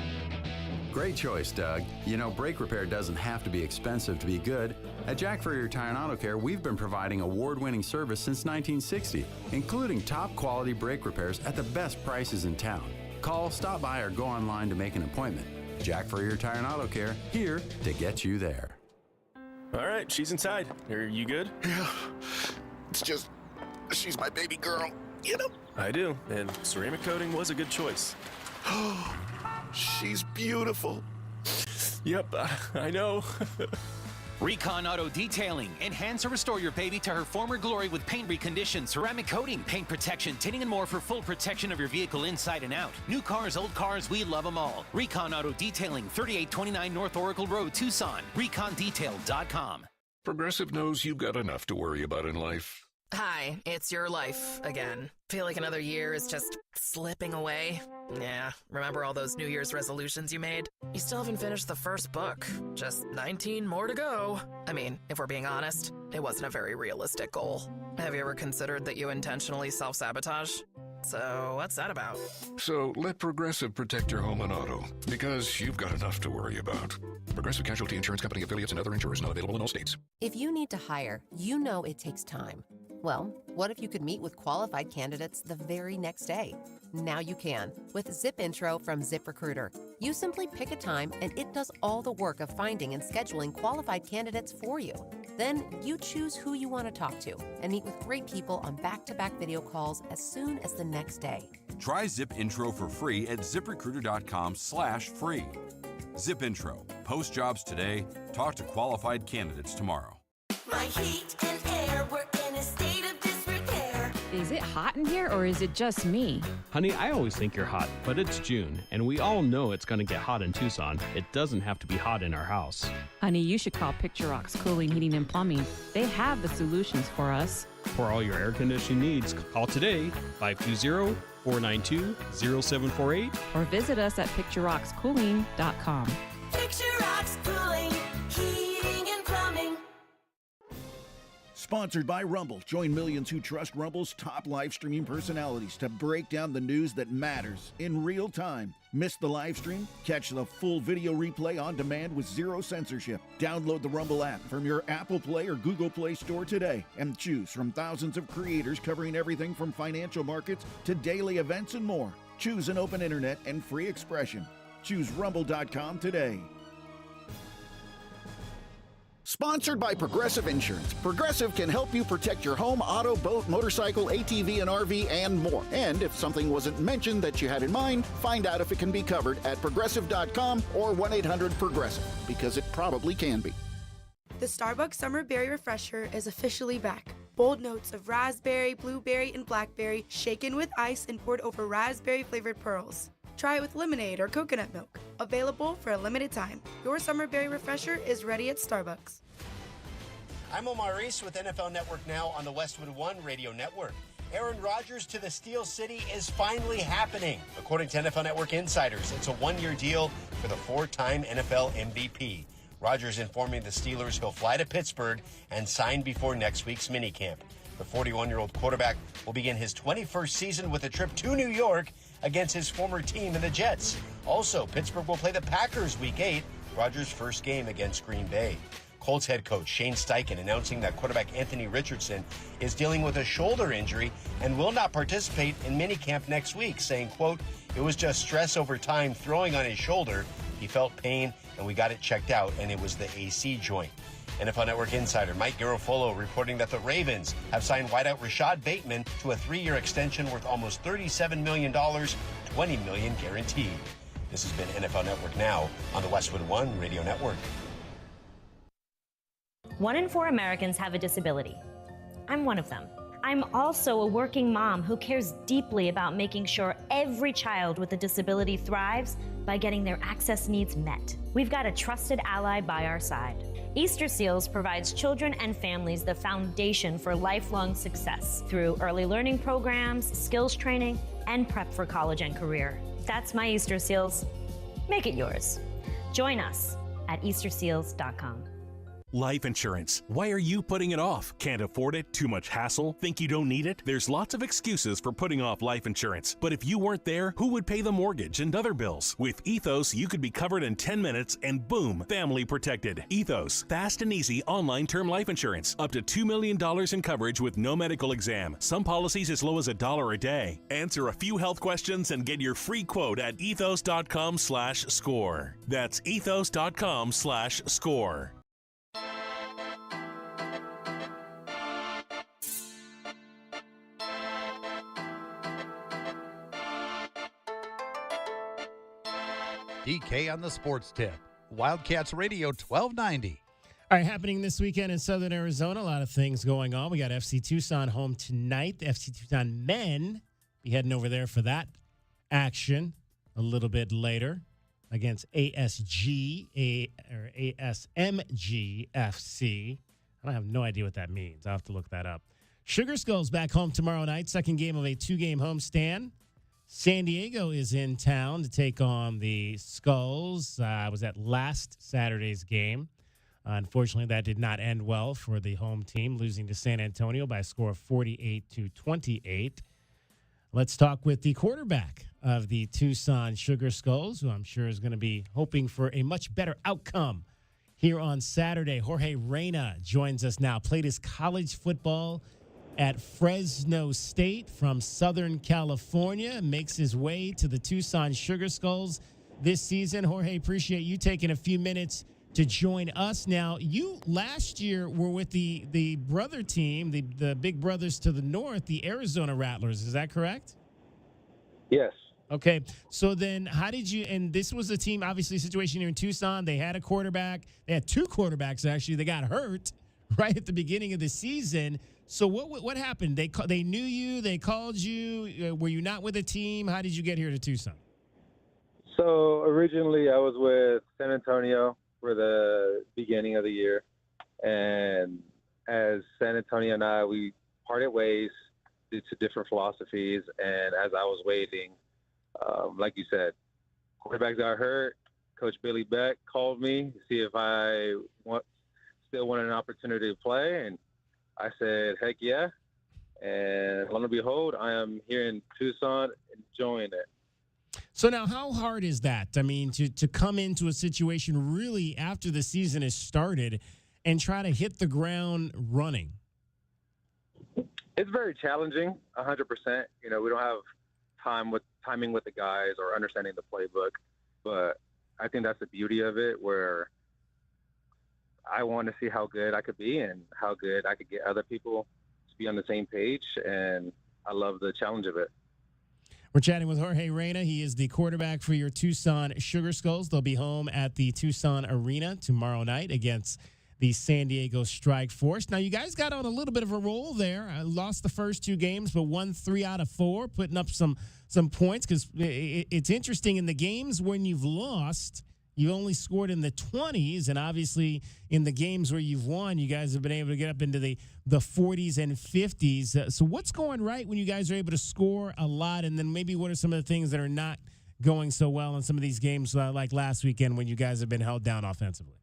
Great choice, Doug. You know, brake repair doesn't have to be expensive to be good. At Jack Furrier Tire and Auto Care, we've been providing award-winning service since 1960, including top-quality brake repairs at the best prices in town. Call, stop by, or go online to make an appointment. Jack Furrier Tire and Auto Care, here to get you there. All right, she's inside. Are you good? Yeah. It's just, she's my baby girl, you know? I do, and ceramic coating was a good choice. Oh, she's beautiful. Yep, I know. Recon Auto Detailing. Enhance or restore your baby to her former glory with paint recondition, ceramic coating, paint protection, tinting, and more for full protection of your vehicle inside and out. New cars, old cars, we love them all. Recon Auto Detailing, 3829 North Oracle Road, Tucson. ReconDetail.com. Progressive knows you've got enough to worry about in life. Hi, it's your life again. Feel like another year is just slipping away? Yeah, remember all those New Year's resolutions you made? You still haven't finished the first book. Just 19 more to go. I mean, if we're being honest, it wasn't a very realistic goal. Have you ever considered that you intentionally self-sabotage? So, what's that about? So, let Progressive protect your home and auto, because you've got enough to worry about. Progressive Casualty Insurance Company affiliates and other insurers not available in all states. If you need to hire, you know it takes time. Well, what if you could meet with qualified candidates the very next day? Now you can with Zip Intro from ZipRecruiter. You simply pick a time and it does all the work of finding and scheduling qualified candidates for you. Then you choose who you want to talk to and meet with great people on back-to-back video calls as soon as the next day. Try Zip Intro for free at ZipRecruiter.com/free. Zip Intro. Post jobs today. Talk to qualified candidates tomorrow. My heat and air were in a state of disrepair. Is it hot in here or is it just me? Honey, I always think you're hot, but it's June, and we all know it's going to get hot in Tucson. It doesn't have to be hot in our house. Honey, you should call Picture Rocks Cooling, Heating, and Plumbing. They have the solutions for us. For all your air conditioning needs, call today, 520-492-0748. Or visit us at picturerockscooling.com. Picture Rocks Cooling, Heating, and Plumbing. Sponsored by Rumble. Join millions who trust Rumble's top live streaming personalities to break down the news that matters in real time. Miss the live stream? Catch the full video replay on demand with zero censorship. Download the Rumble app from your Apple Play or Google Play store today and choose from thousands of creators covering everything from financial markets to daily events and more. Choose an open internet and free expression. Choose Rumble.com today. Sponsored by Progressive Insurance. Progressive can help you protect your home, auto, boat, motorcycle, ATV, and RV, and more. And if something wasn't mentioned that you had in mind, find out if it can be covered at Progressive.com or 1-800-PROGRESSIVE, because it probably can be. The Starbucks Summer Berry Refresher is officially back. Bold notes of raspberry, blueberry, and blackberry shaken with ice and poured over raspberry-flavored pearls. Try it with lemonade or coconut milk. Available for a limited time. Your Summer Berry Refresher is ready at Starbucks. I'm Omar Reese with NFL Network Now on the Westwood One Radio Network. Aaron Rodgers to the Steel City is finally happening. According to NFL Network insiders, it's a one-year deal for the four-time NFL MVP. Rodgers informing the Steelers he'll fly to Pittsburgh and sign before next week's minicamp. The 41-year-old quarterback will begin his 21st season with a trip to New York against his former team in the Jets. Also, Pittsburgh will play the Packers Week 8, Rodgers' first game against Green Bay. Colts head coach Shane Steichen announcing that quarterback Anthony Richardson is dealing with a shoulder injury and will not participate in minicamp next week, saying, quote, "It was just stress over time throwing on his shoulder. He felt pain, and we got it checked out, and it was the AC joint." NFL Network insider Mike Garafolo reporting that the Ravens have signed wideout Rashad Bateman to a 3-year extension worth almost $37 million, $20 million guaranteed. This has been NFL Network Now on the Westwood One Radio Network. 1 in 4 Americans have a disability. I'm one of them. I'm also a working mom who cares deeply about making sure every child with a disability thrives by getting their access needs met. We've got a trusted ally by our side. Easter Seals provides children and families the foundation for lifelong success through early learning programs, skills training, and prep for college and career. That's my Easter Seals. Make it yours. Join us at easterseals.com. Life insurance. Why are you putting it off? Can't afford it? Too much hassle? Think you don't need it? There's lots of excuses for putting off life insurance. But if you weren't there, who would pay the mortgage and other bills? With Ethos, you could be covered in 10 minutes and boom, family protected. Ethos, fast and easy online term life insurance. Up to $2 million in coverage with no medical exam. Some policies as low as $1 a day. Answer a few health questions and get your free quote at ethos.com/score. That's ethos.com/score. DK on the Sports Tip. Wildcats Radio 1290. All right, happening this weekend in Southern Arizona. A lot of things going on. We got FC Tucson home tonight. The FC Tucson men be heading over there for that action a little bit later against ASMG FC. I have no idea what that means. I'll have to look that up. Sugar Skulls back home tomorrow night. Second game of a 2-game homestand. San Diego is in town to take on the Skulls. I was at last Saturday's game. Unfortunately, that did not end well for the home team, losing to San Antonio by a score of 48-28. Let's talk with the quarterback of the Tucson Sugar Skulls, who I'm sure is going to be hoping for a much better outcome here on Saturday. Jorge Reyna joins us now. Played his college football at Fresno State from Southern California, makes his way to the Tucson Sugar Skulls this season. Jorge, appreciate you taking a few minutes to join us. Now, you last year were with the brother team, the big brothers to the north, the Arizona Rattlers. Is that correct? Yes. Okay, so then how did you, and this was a team, obviously, situation here in Tucson. They had a quarterback. They had 2 quarterbacks, actually. They got hurt right at the beginning of the season. So what happened? They knew you. They called you. Were you not with a team? How did you get here to Tucson? So originally I was with San Antonio for the beginning of the year. And as San Antonio and I, we parted ways due to different philosophies. And as I was waiting, like you said, quarterbacks got hurt. Coach Billy Beck called me to see if I still wanted an opportunity to play. And I said, heck yeah. And lo and behold, I am here in Tucson enjoying it. So now how hard is that? I mean, to come into a situation really after the season has started and try to hit the ground running? It's very challenging, 100%. You know, we don't have timing with the guys or understanding the playbook. But I think that's the beauty of it, where I want to see how good I could be and how good I could get other people to be on the same page, and I love the challenge of it. We're chatting with Jorge Reyna. He is the quarterback for your Tucson Sugar Skulls. They'll be home at the Tucson Arena tomorrow night against the San Diego Strike Force. Now, you guys got on a little bit of a roll there. Lost the first 2 games, but won 3 out of 4, putting up some points, because it's interesting in the games when you've lost, You only scored in the 20s, and obviously in the games where you've won, you guys have been able to get up into the 40s and 50s. So what's going right when you guys are able to score a lot, and then maybe what are some of the things that are not going so well in some of these games like last weekend when you guys have been held down offensively?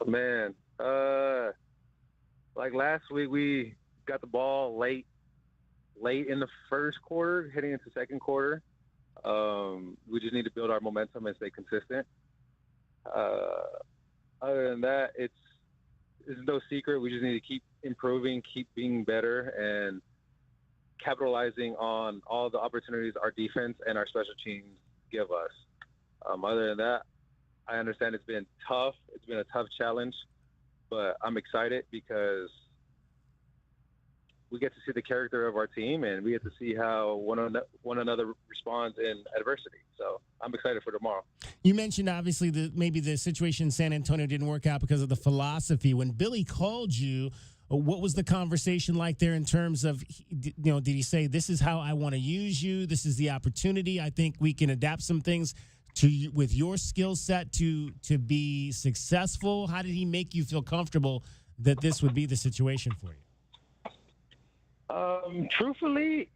Man, like last week we got the ball late in the first quarter, heading into second quarter. We just need to build our momentum and stay consistent. Other than that, it's no secret. We just need to keep improving, keep being better, and capitalizing on all the opportunities our defense and our special teams give us. Other than that, I understand it's been tough. It's been a tough challenge, but I'm excited because we get to see the character of our team, and we get to see how one another responds in adversity. So I'm excited for tomorrow. You mentioned, obviously, maybe the situation in San Antonio didn't work out because of the philosophy. When Billy called you, what was the conversation like there in terms of, did he say, this is how I want to use you, this is the opportunity, I think we can adapt some things with your skill set to be successful? How did he make you feel comfortable that this would be the situation for you? Truthfully,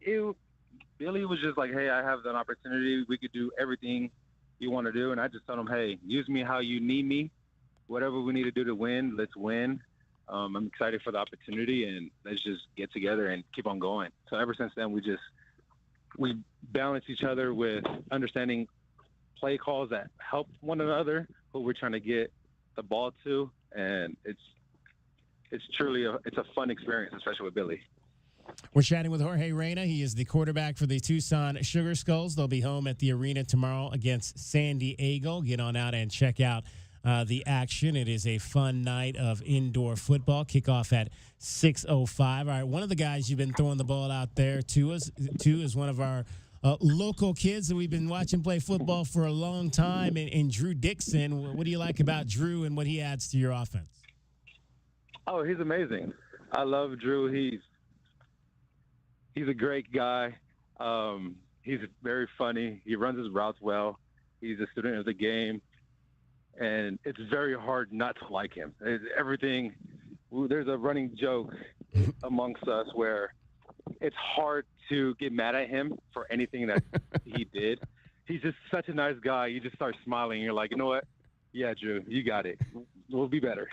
Billy was just like, hey, I have an opportunity. We could do everything you want to do. And I just told him, hey, use me how you need me. Whatever we need to do to win, let's win. I'm excited for the opportunity, and let's just get together and keep on going. So ever since then, we balance each other with understanding play calls that help one another, who we're trying to get the ball to. And it's truly a fun experience, especially with Billy. We're chatting with Jorge Reyna. He is the quarterback for the Tucson Sugar Skulls. They'll be home at the arena tomorrow against San Diego. Get on out and check out the action. It is a fun night of indoor football. Kickoff at 6:05. All right, one of the guys you've been throwing the ball out there to is one of our local kids that we've been watching play football for a long time, and Drew Dixon. What do you like about Drew and what he adds to your offense? Oh, he's amazing. I love Drew. He's a great guy. He's very funny. He runs his routes well. He's a student of the game. And it's very hard not to like him. There's a running joke amongst us where it's hard to get mad at him for anything that he did. He's just such a nice guy. You just start smiling. And you're like, you know what? Yeah, Drew, you got it. We'll be better.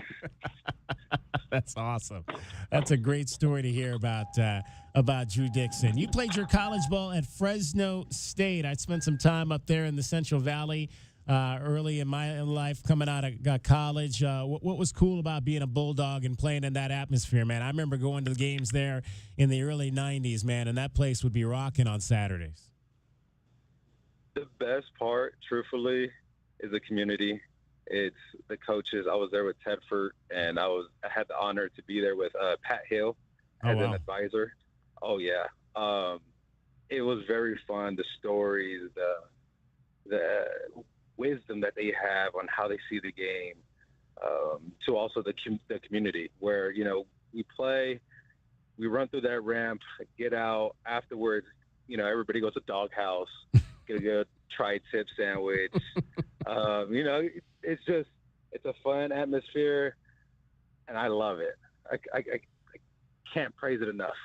That's awesome. That's a great story to hear about Drew Dixon. You played your college ball at Fresno State. I spent some time up there in the Central Valley early in my life coming out of college. What was cool about being a Bulldog and playing in that atmosphere, man? I remember going to the games there in the early 90s, man, and that place would be rocking on Saturdays. The best part, truthfully, is the community. It's the coaches. I was there with Tedford, and I had the honor to be there with Pat Hill as an advisor. Oh, yeah. It was very fun. The stories, the wisdom that they have on how they see the game, to also the community where, we play, we run through that ramp, get out. Afterwards, everybody goes to Doghouse, get a good tri-tip sandwich. It's a fun atmosphere, and I love it. I can't praise it enough.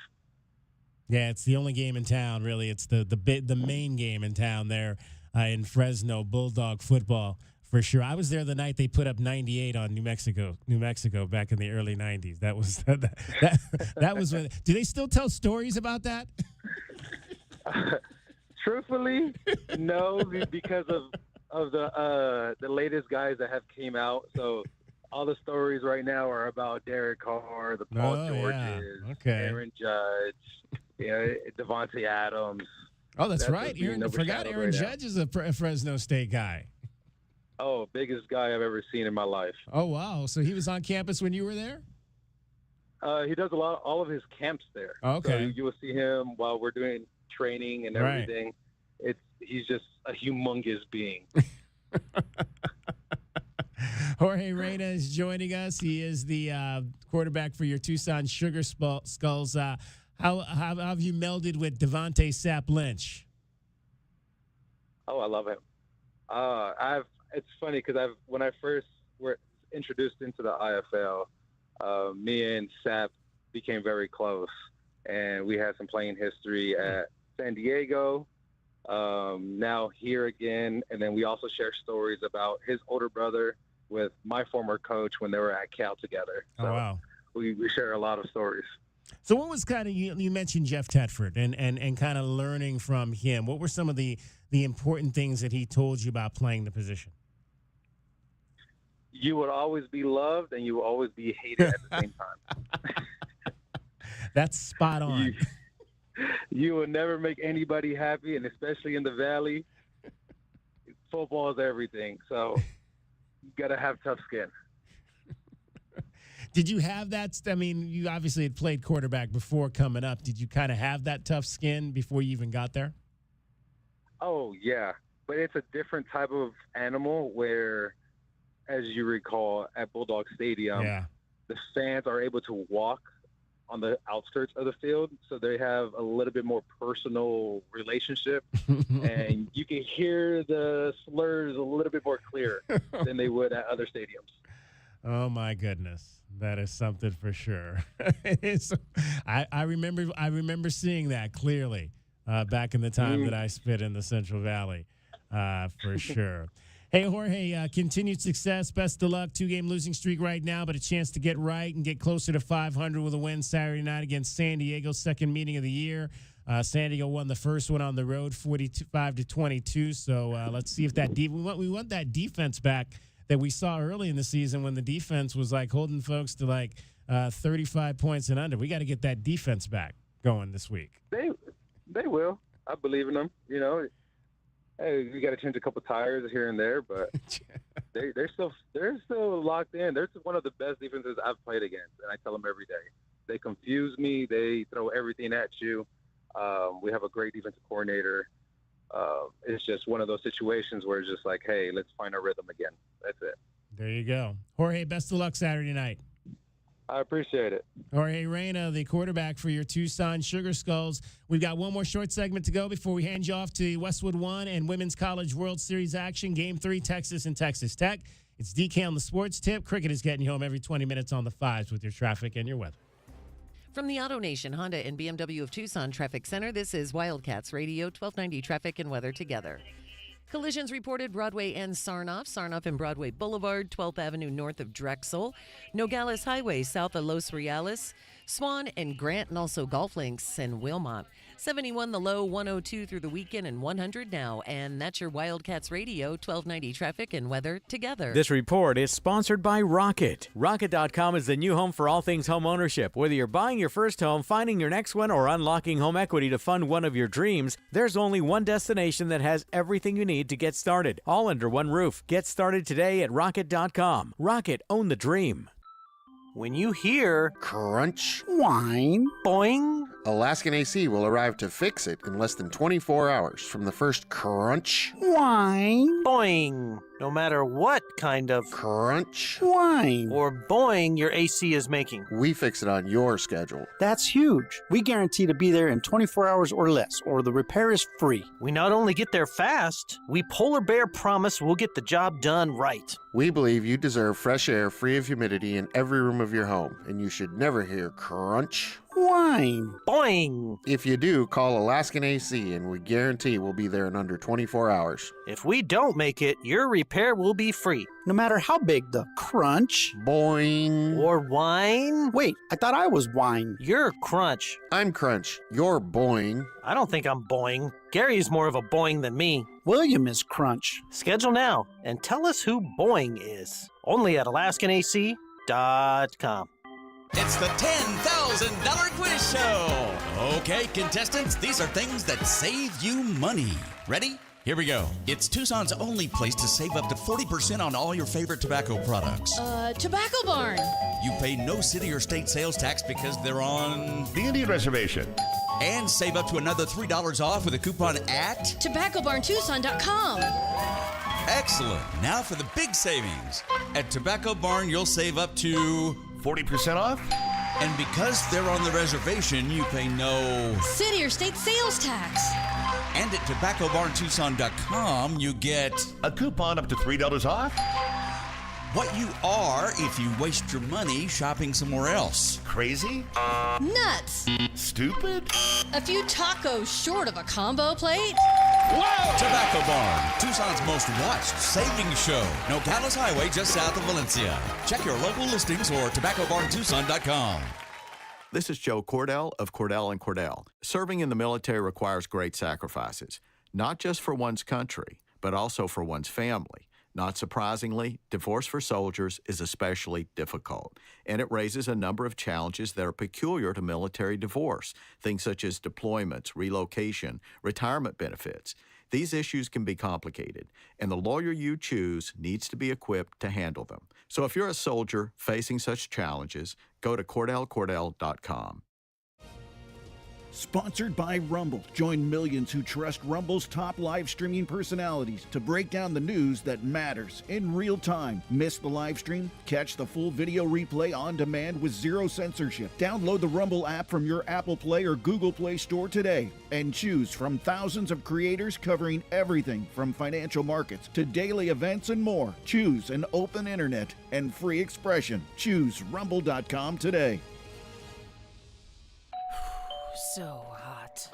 Yeah, it's the only game in town, really. It's the main game in town there in Fresno, Bulldog football for sure. I was there the night they put up 98 on New Mexico back in the early 90s. That was that was when. Do they still tell stories about that? Truthfully, no, because of the latest guys that have came out. So all the stories right now are about Derek Carr, the Paul Georges, Aaron Judge, Devontae Adams. Oh, that's right. I forgot Aaron Judge is a Fresno State guy. Oh, biggest guy I've ever seen in my life. Oh, wow. So he was on campus when you were there? He does all of his camps there. Okay. So you will see him while we're doing training and everything. Right. He's just a humongous being. Jorge Reyna is joining us. He is the quarterback for your Tucson Sugar Skulls. How have you melded with Devontae Sapp Lynch? Oh, I love him. it's funny because when I first were introduced into the IFL, me and Sap became very close, and we had some playing history at San Diego, now here again, and then we also share stories about his older brother with my former coach when they were at Cal together. So wow. We share a lot of stories. So what was kind of, you mentioned Jeff Tedford and kind of learning from him. What were some of the important things that he told you about playing the position? You would always be loved and you will always be hated at the same time. That's spot on. You will never make anybody happy, and especially in the Valley, football is everything. So you got to have tough skin. Did you have that? I mean, you obviously had played quarterback before coming up. Did you kind of have that tough skin before you even got there? Oh, yeah. But it's a different type of animal where, as you recall, at Bulldog Stadium, the fans are able to walk on the outskirts of the field, so they have a little bit more personal relationship, and you can hear the slurs a little bit more clear than they would at other stadiums. Oh my goodness, that is something for sure. I remember seeing that clearly back in the time that I spent in the Central Valley, for sure. Hey, Jorge, continued success. Best of luck. 2-game losing streak right now, but a chance to get right and get closer to 500 with a win Saturday night against San Diego, second meeting of the year. San Diego won the first one on the road, 45-22. So let's see if that we want that defense back that we saw early in the season when the defense was like holding folks to like 35 points and under. We got to get that defense back going this week. They will. I believe in them. You know. Hey, we got to change a couple tires here and there, but they're still locked in. They're one of the best defenses I've played against, and I tell them every day. They confuse me. They throw everything at you. We have a great defensive coordinator. It's just one of those situations where it's just like, hey, let's find our rhythm again. That's it. There you go. Jorge, best of luck Saturday night. I appreciate it. Jorge Reyna, the quarterback for your Tucson Sugar Skulls. We've got one more short segment to go before we hand you off to Westwood One and Women's College World Series action. Game 3, Texas and Texas Tech. It's DK on the Sports Tip. Cricket is getting you home every 20 minutes on the 5s with your traffic and your weather. From the Auto Nation Honda and BMW of Tucson Traffic Center, this is Wildcats Radio 1290 Traffic and Weather together. Collisions reported Broadway and Sarnoff and Broadway Boulevard, 12th Avenue north of Drexel, Nogales Highway south of Los Reales, Swan and Grant, and also Golf Links and Wilmot. 71 the low, 102 through the weekend, and 100 now. And that's your Wildcats Radio 1290 Traffic and Weather together. This report is sponsored by Rocket. Rocket.com is the new home for all things home ownership. Whether you're buying your first home, finding your next one, or unlocking home equity to fund one of your dreams, there's only one destination that has everything you need to get started, all under one roof. Get started today at Rocket.com. Rocket, own the dream. When you hear crunch, whine, boing, Alaskan AC will arrive to fix it in less than 24 hours from the first crunch, whine, boing. No matter what kind of crunch, whine, or boing your AC is making, we fix it on your schedule. That's huge. We guarantee to be there in 24 hours or less, or the repair is free. We not only get there fast, we Polar Bear promise we'll get the job done right. We believe you deserve fresh air free of humidity in every room of your home, and you should never hear crunch, whine, boing. If you do, call Alaskan AC, and we guarantee we'll be there in under 24 hours. If we don't make it, your repair will be free. No matter how big the crunch, boing, or whine. Wait, I thought I was whine. You're crunch. I'm crunch. You're boing. I don't think I'm boing. Gary's more of a boing than me. William is crunch. Schedule now and tell us who boing is. Only at AlaskanAC.com. It's the $10,000 quiz show. Okay, contestants, these are things that save you money. Ready? Here we go. It's Tucson's only place to save up to 40% on all your favorite tobacco products. Tobacco Barn. You pay no city or state sales tax because they're on the Indian Reservation. And save up to another $3 off with a coupon at TobaccoBarnTucson.com. Excellent. Now for the big savings. At Tobacco Barn, you'll save up to 40% off? And because they're on the reservation, you pay no city or state sales tax. And at tobaccobarntucson.com, you get a coupon up to $3 off. What you are if you waste your money shopping somewhere else. Crazy? Nuts. Stupid? A few tacos short of a combo plate? Wow! Tobacco Barn, Tucson's most watched savings show. Nogales Highway just south of Valencia. Check your local listings or tobaccobarntucson.com. This is Joe Cordell of Cordell & Cordell. Serving in the military requires great sacrifices, not just for one's country, but also for one's family. Not surprisingly, divorce for soldiers is especially difficult, and it raises a number of challenges that are peculiar to military divorce, things such as deployments, relocation, retirement benefits. These issues can be complicated, and the lawyer you choose needs to be equipped to handle them. So if you're a soldier facing such challenges, go to CordellCordell.com. Sponsored by Rumble. Join millions who trust Rumble's top live streaming personalities to break down the news that matters in real time. Miss the live stream? Catch the full video replay on demand with zero censorship. Download the Rumble app from your Apple Play or Google Play store today and choose from thousands of creators covering everything from financial markets to daily events and more. Choose an open internet and free expression. Choose rumble.com today. So hot.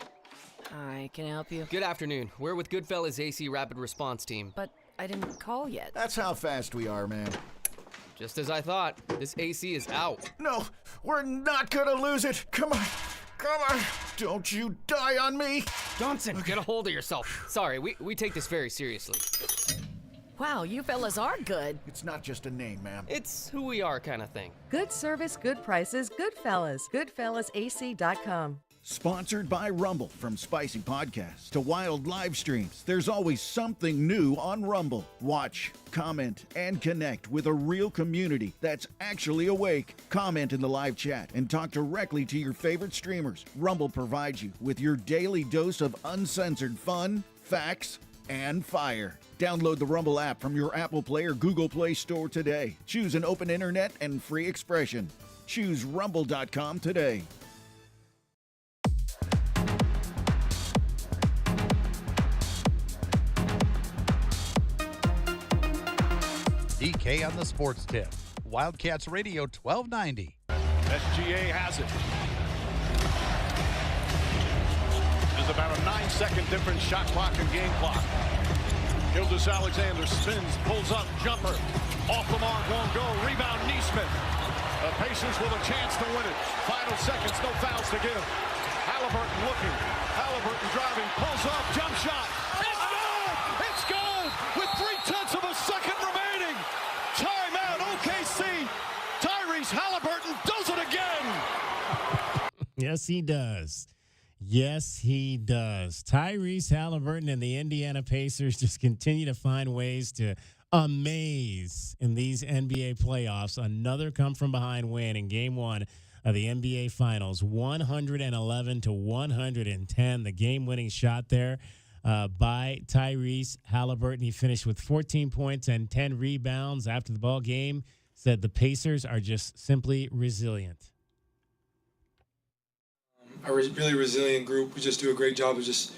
Hi, can I help you? Good afternoon. We're with Goodfellas AC Rapid Response Team. But I didn't call yet. That's how fast we are, man. Just as I thought. This AC is out. No, we're not gonna lose it. Come on. Come on. Don't you die on me. Johnson, get a hold of yourself. Sorry, we take this very seriously. Wow, you fellas are good. It's not just a name, ma'am. It's who we are kind of thing. Good service, good prices, Goodfellas. Goodfellasac.com. Sponsored by Rumble. From spicy podcasts to wild live streams, there's always something new on Rumble. Watch, comment, and connect with a real community that's actually awake. Comment in the live chat and talk directly to your favorite streamers. Rumble provides you with your daily dose of uncensored fun, facts, and fire. Download the Rumble app from your Apple Play or Google Play store today. Choose an open internet and free expression. Choose rumble.com today. DK on the sports tip. Wildcats Radio 1290. SGA has it. There's about a 9-second difference shot clock and game clock. Gildas Alexander spins, pulls up, jumper. Off the mark, won't go. Rebound, Neesmith. The Pacers with a chance to win it. Final seconds, no fouls to give. Halliburton looking. Halliburton driving, pulls up, jump shot. It's good! It's good! With 0.3 of a second remaining. Timeout, OKC. Tyrese Halliburton does it again. Yes, he does. Yes, he does. Tyrese Halliburton and the Indiana Pacers just continue to find ways to amaze in these NBA playoffs. Another come-from-behind win in Game 1 of the NBA Finals, 111-110. The game-winning shot there by Tyrese Halliburton. He finished with 14 points and 10 rebounds after the ball game. Said the Pacers are just simply resilient. A really resilient group. We just do a great job of just,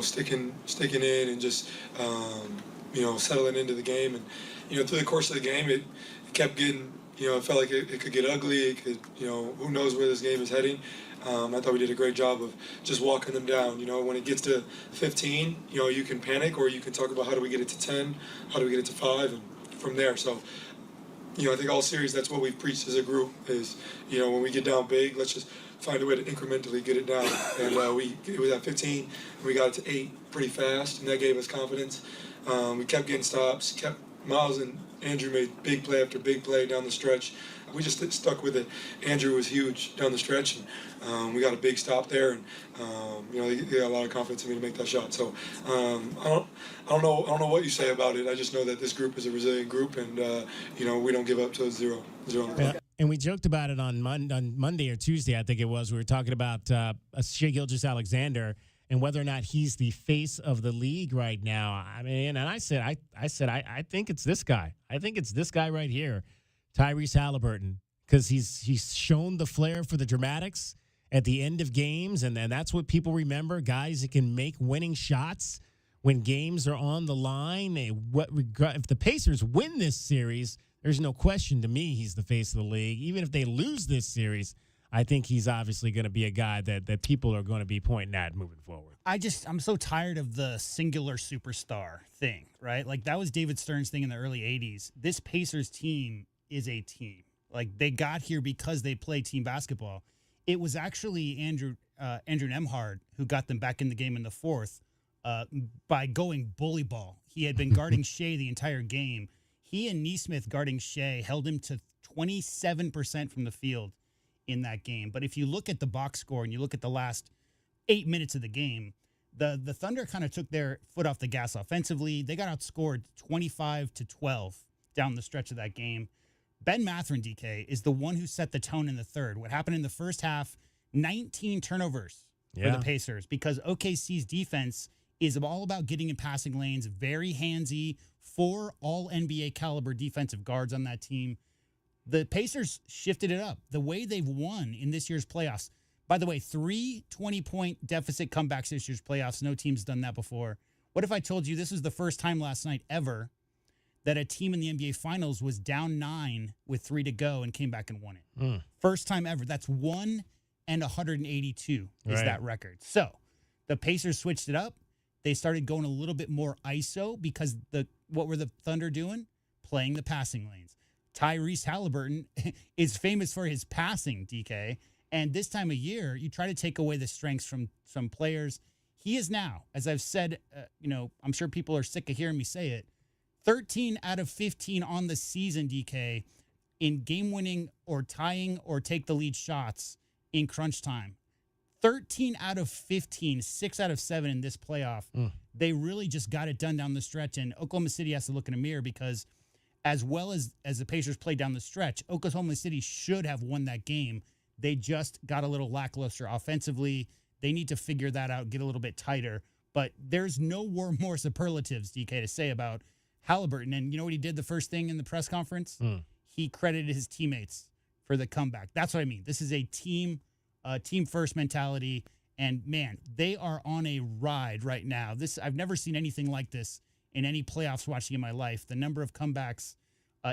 sticking in and just, settling into the game. And, through the course of the game, it kept getting, it felt like it could get ugly. It could, who knows where this game is heading. I thought we did a great job of just walking them down. When it gets to 15, you can panic, or you can talk about how do we get it to 10, how do we get it to 5, and from there. So, I think all series, that's what we've preached as a group is, when we get down big, let's just find a way to incrementally get it down. And it was at 15, and we got it to 8 pretty fast, and that gave us confidence. We kept getting stops, Miles and Andrew made big play after big play down the stretch. We just stuck with it. Andrew was huge down the stretch, and we got a big stop there, and they got a lot of confidence in me to make that shot. So I don't know what you say about it. I just know that this group is a resilient group, and we don't give up till zero on the clock. And we joked about it on Monday or Tuesday, I think it was. We were talking about Shai Gilgeous-Alexander and whether or not he's the face of the league right now. I mean, and I said, I think it's this guy. I think it's this guy right here, Tyrese Halliburton, because he's shown the flair for the dramatics, at the end of games, and that's what people remember, guys that can make winning shots when games are on the line. If the Pacers win this series, there's no question to me he's the face of the league. Even if they lose this series, I think he's obviously going to be a guy that people are going to be pointing at moving forward. I'm so tired of the singular superstar thing, right? Like, that was David Stern's thing in the early 80s. This Pacers team is a team. Like, they got here because they play team basketball. It was actually Andrew Nembhard who got them back in the game in the fourth by going bully ball. He had been guarding Shea the entire game. He and Neesmith guarding Shea held him to 27% from the field in that game. But if you look at the box score and you look at the last 8 minutes of the game, the Thunder kind of took their foot off the gas offensively. They got outscored 25-12 down the stretch of that game. Ben Mathurin, DK, is the one who set the tone in the third. What happened in the first half, 19 turnovers for the Pacers, because OKC's defense is all about getting in passing lanes, very handsy, 4 all-NBA caliber defensive guards on that team. The Pacers shifted it up. The way they've won in this year's playoffs, by the way, 3 20-point deficit comebacks this year's playoffs. No team's done that before. What if I told you this was the first time last night ever that a team in the NBA Finals was down 9 with 3 to go and came back and won it? First time ever. That's 1 and 182 is that record. So the Pacers switched it up. They started going a little bit more ISO because what were the Thunder doing? Playing the passing lanes. Tyrese Halliburton is famous for his passing, DK. And this time of year, you try to take away the strengths from some players. He is now, as I've said, I'm sure people are sick of hearing me say it, 13 out of 15 on the season, DK, in game-winning or tying or take the lead shots in crunch time. 13 out of 15, 6 out of 7 in this playoff. They really just got it done down the stretch, and Oklahoma City has to look in a mirror because as well as the Pacers played down the stretch, Oklahoma City should have won that game. They just got a little lackluster offensively. They need to figure that out, get a little bit tighter. But there's no more superlatives, DK, to say about Halliburton. And you know what he did the first thing in the press conference? He credited his teammates for the comeback. That's what I mean. This is a team first mentality. And, man, they are on a ride right now. I've never seen anything like this in any playoffs watching in my life. The number of comebacks,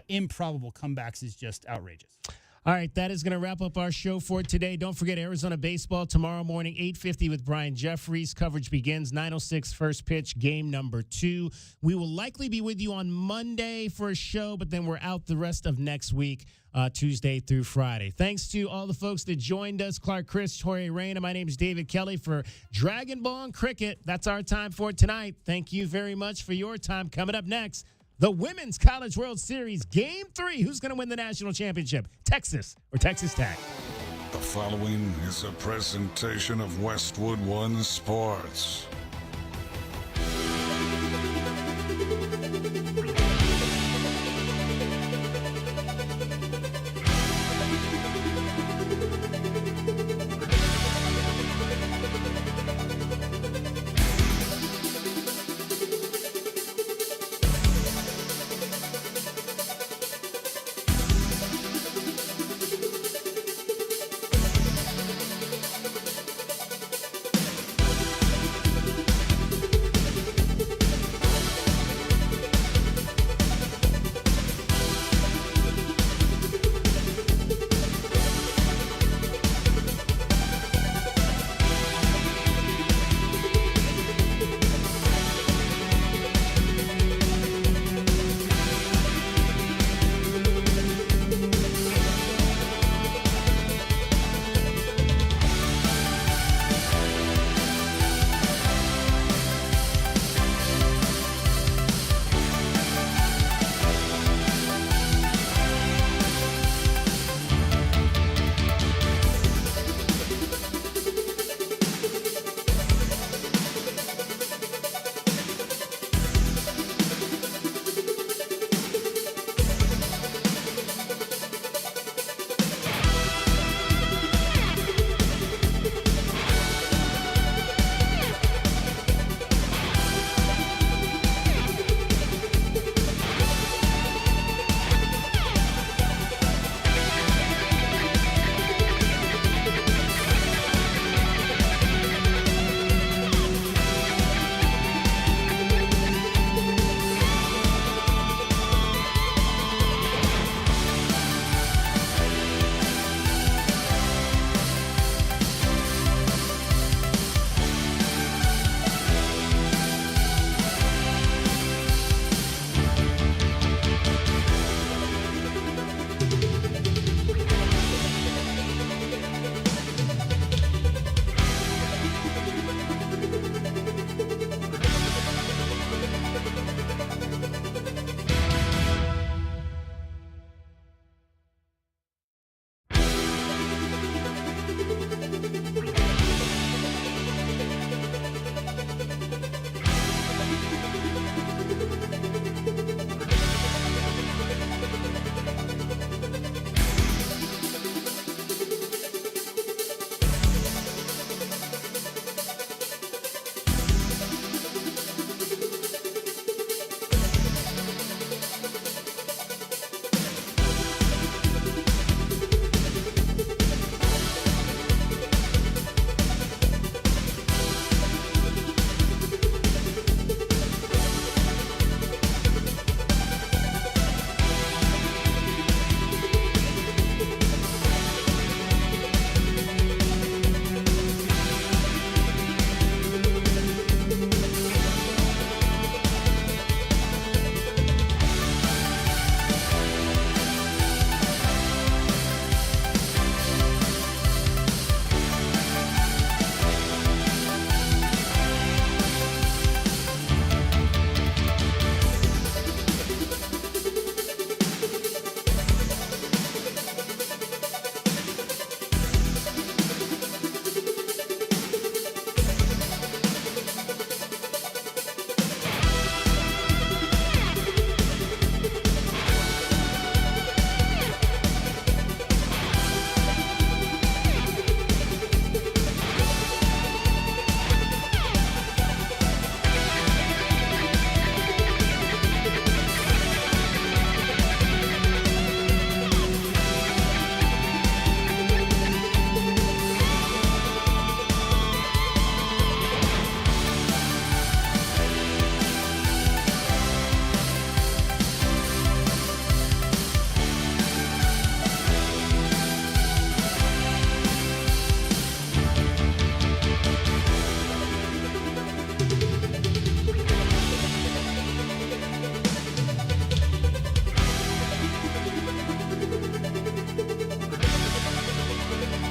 improbable comebacks, is just outrageous. All right, that is going to wrap up our show for today. Don't forget Arizona baseball tomorrow morning, 8:50 with Brian Jeffries. Coverage begins 9:06 first pitch, game number 2. We will likely be with you on Monday for a show, but then we're out the rest of next week, Tuesday through Friday. Thanks to all the folks that joined us, Clark Crist, Jorge Reyna. My name is David Kelly for Dragon Ball and Cricket. That's our time for tonight. Thank you very much for your time. Coming up next, the Women's College World Series, Game 3. Who's going to win the national championship? Texas or Texas Tech? The following is a presentation of Westwood One Sports.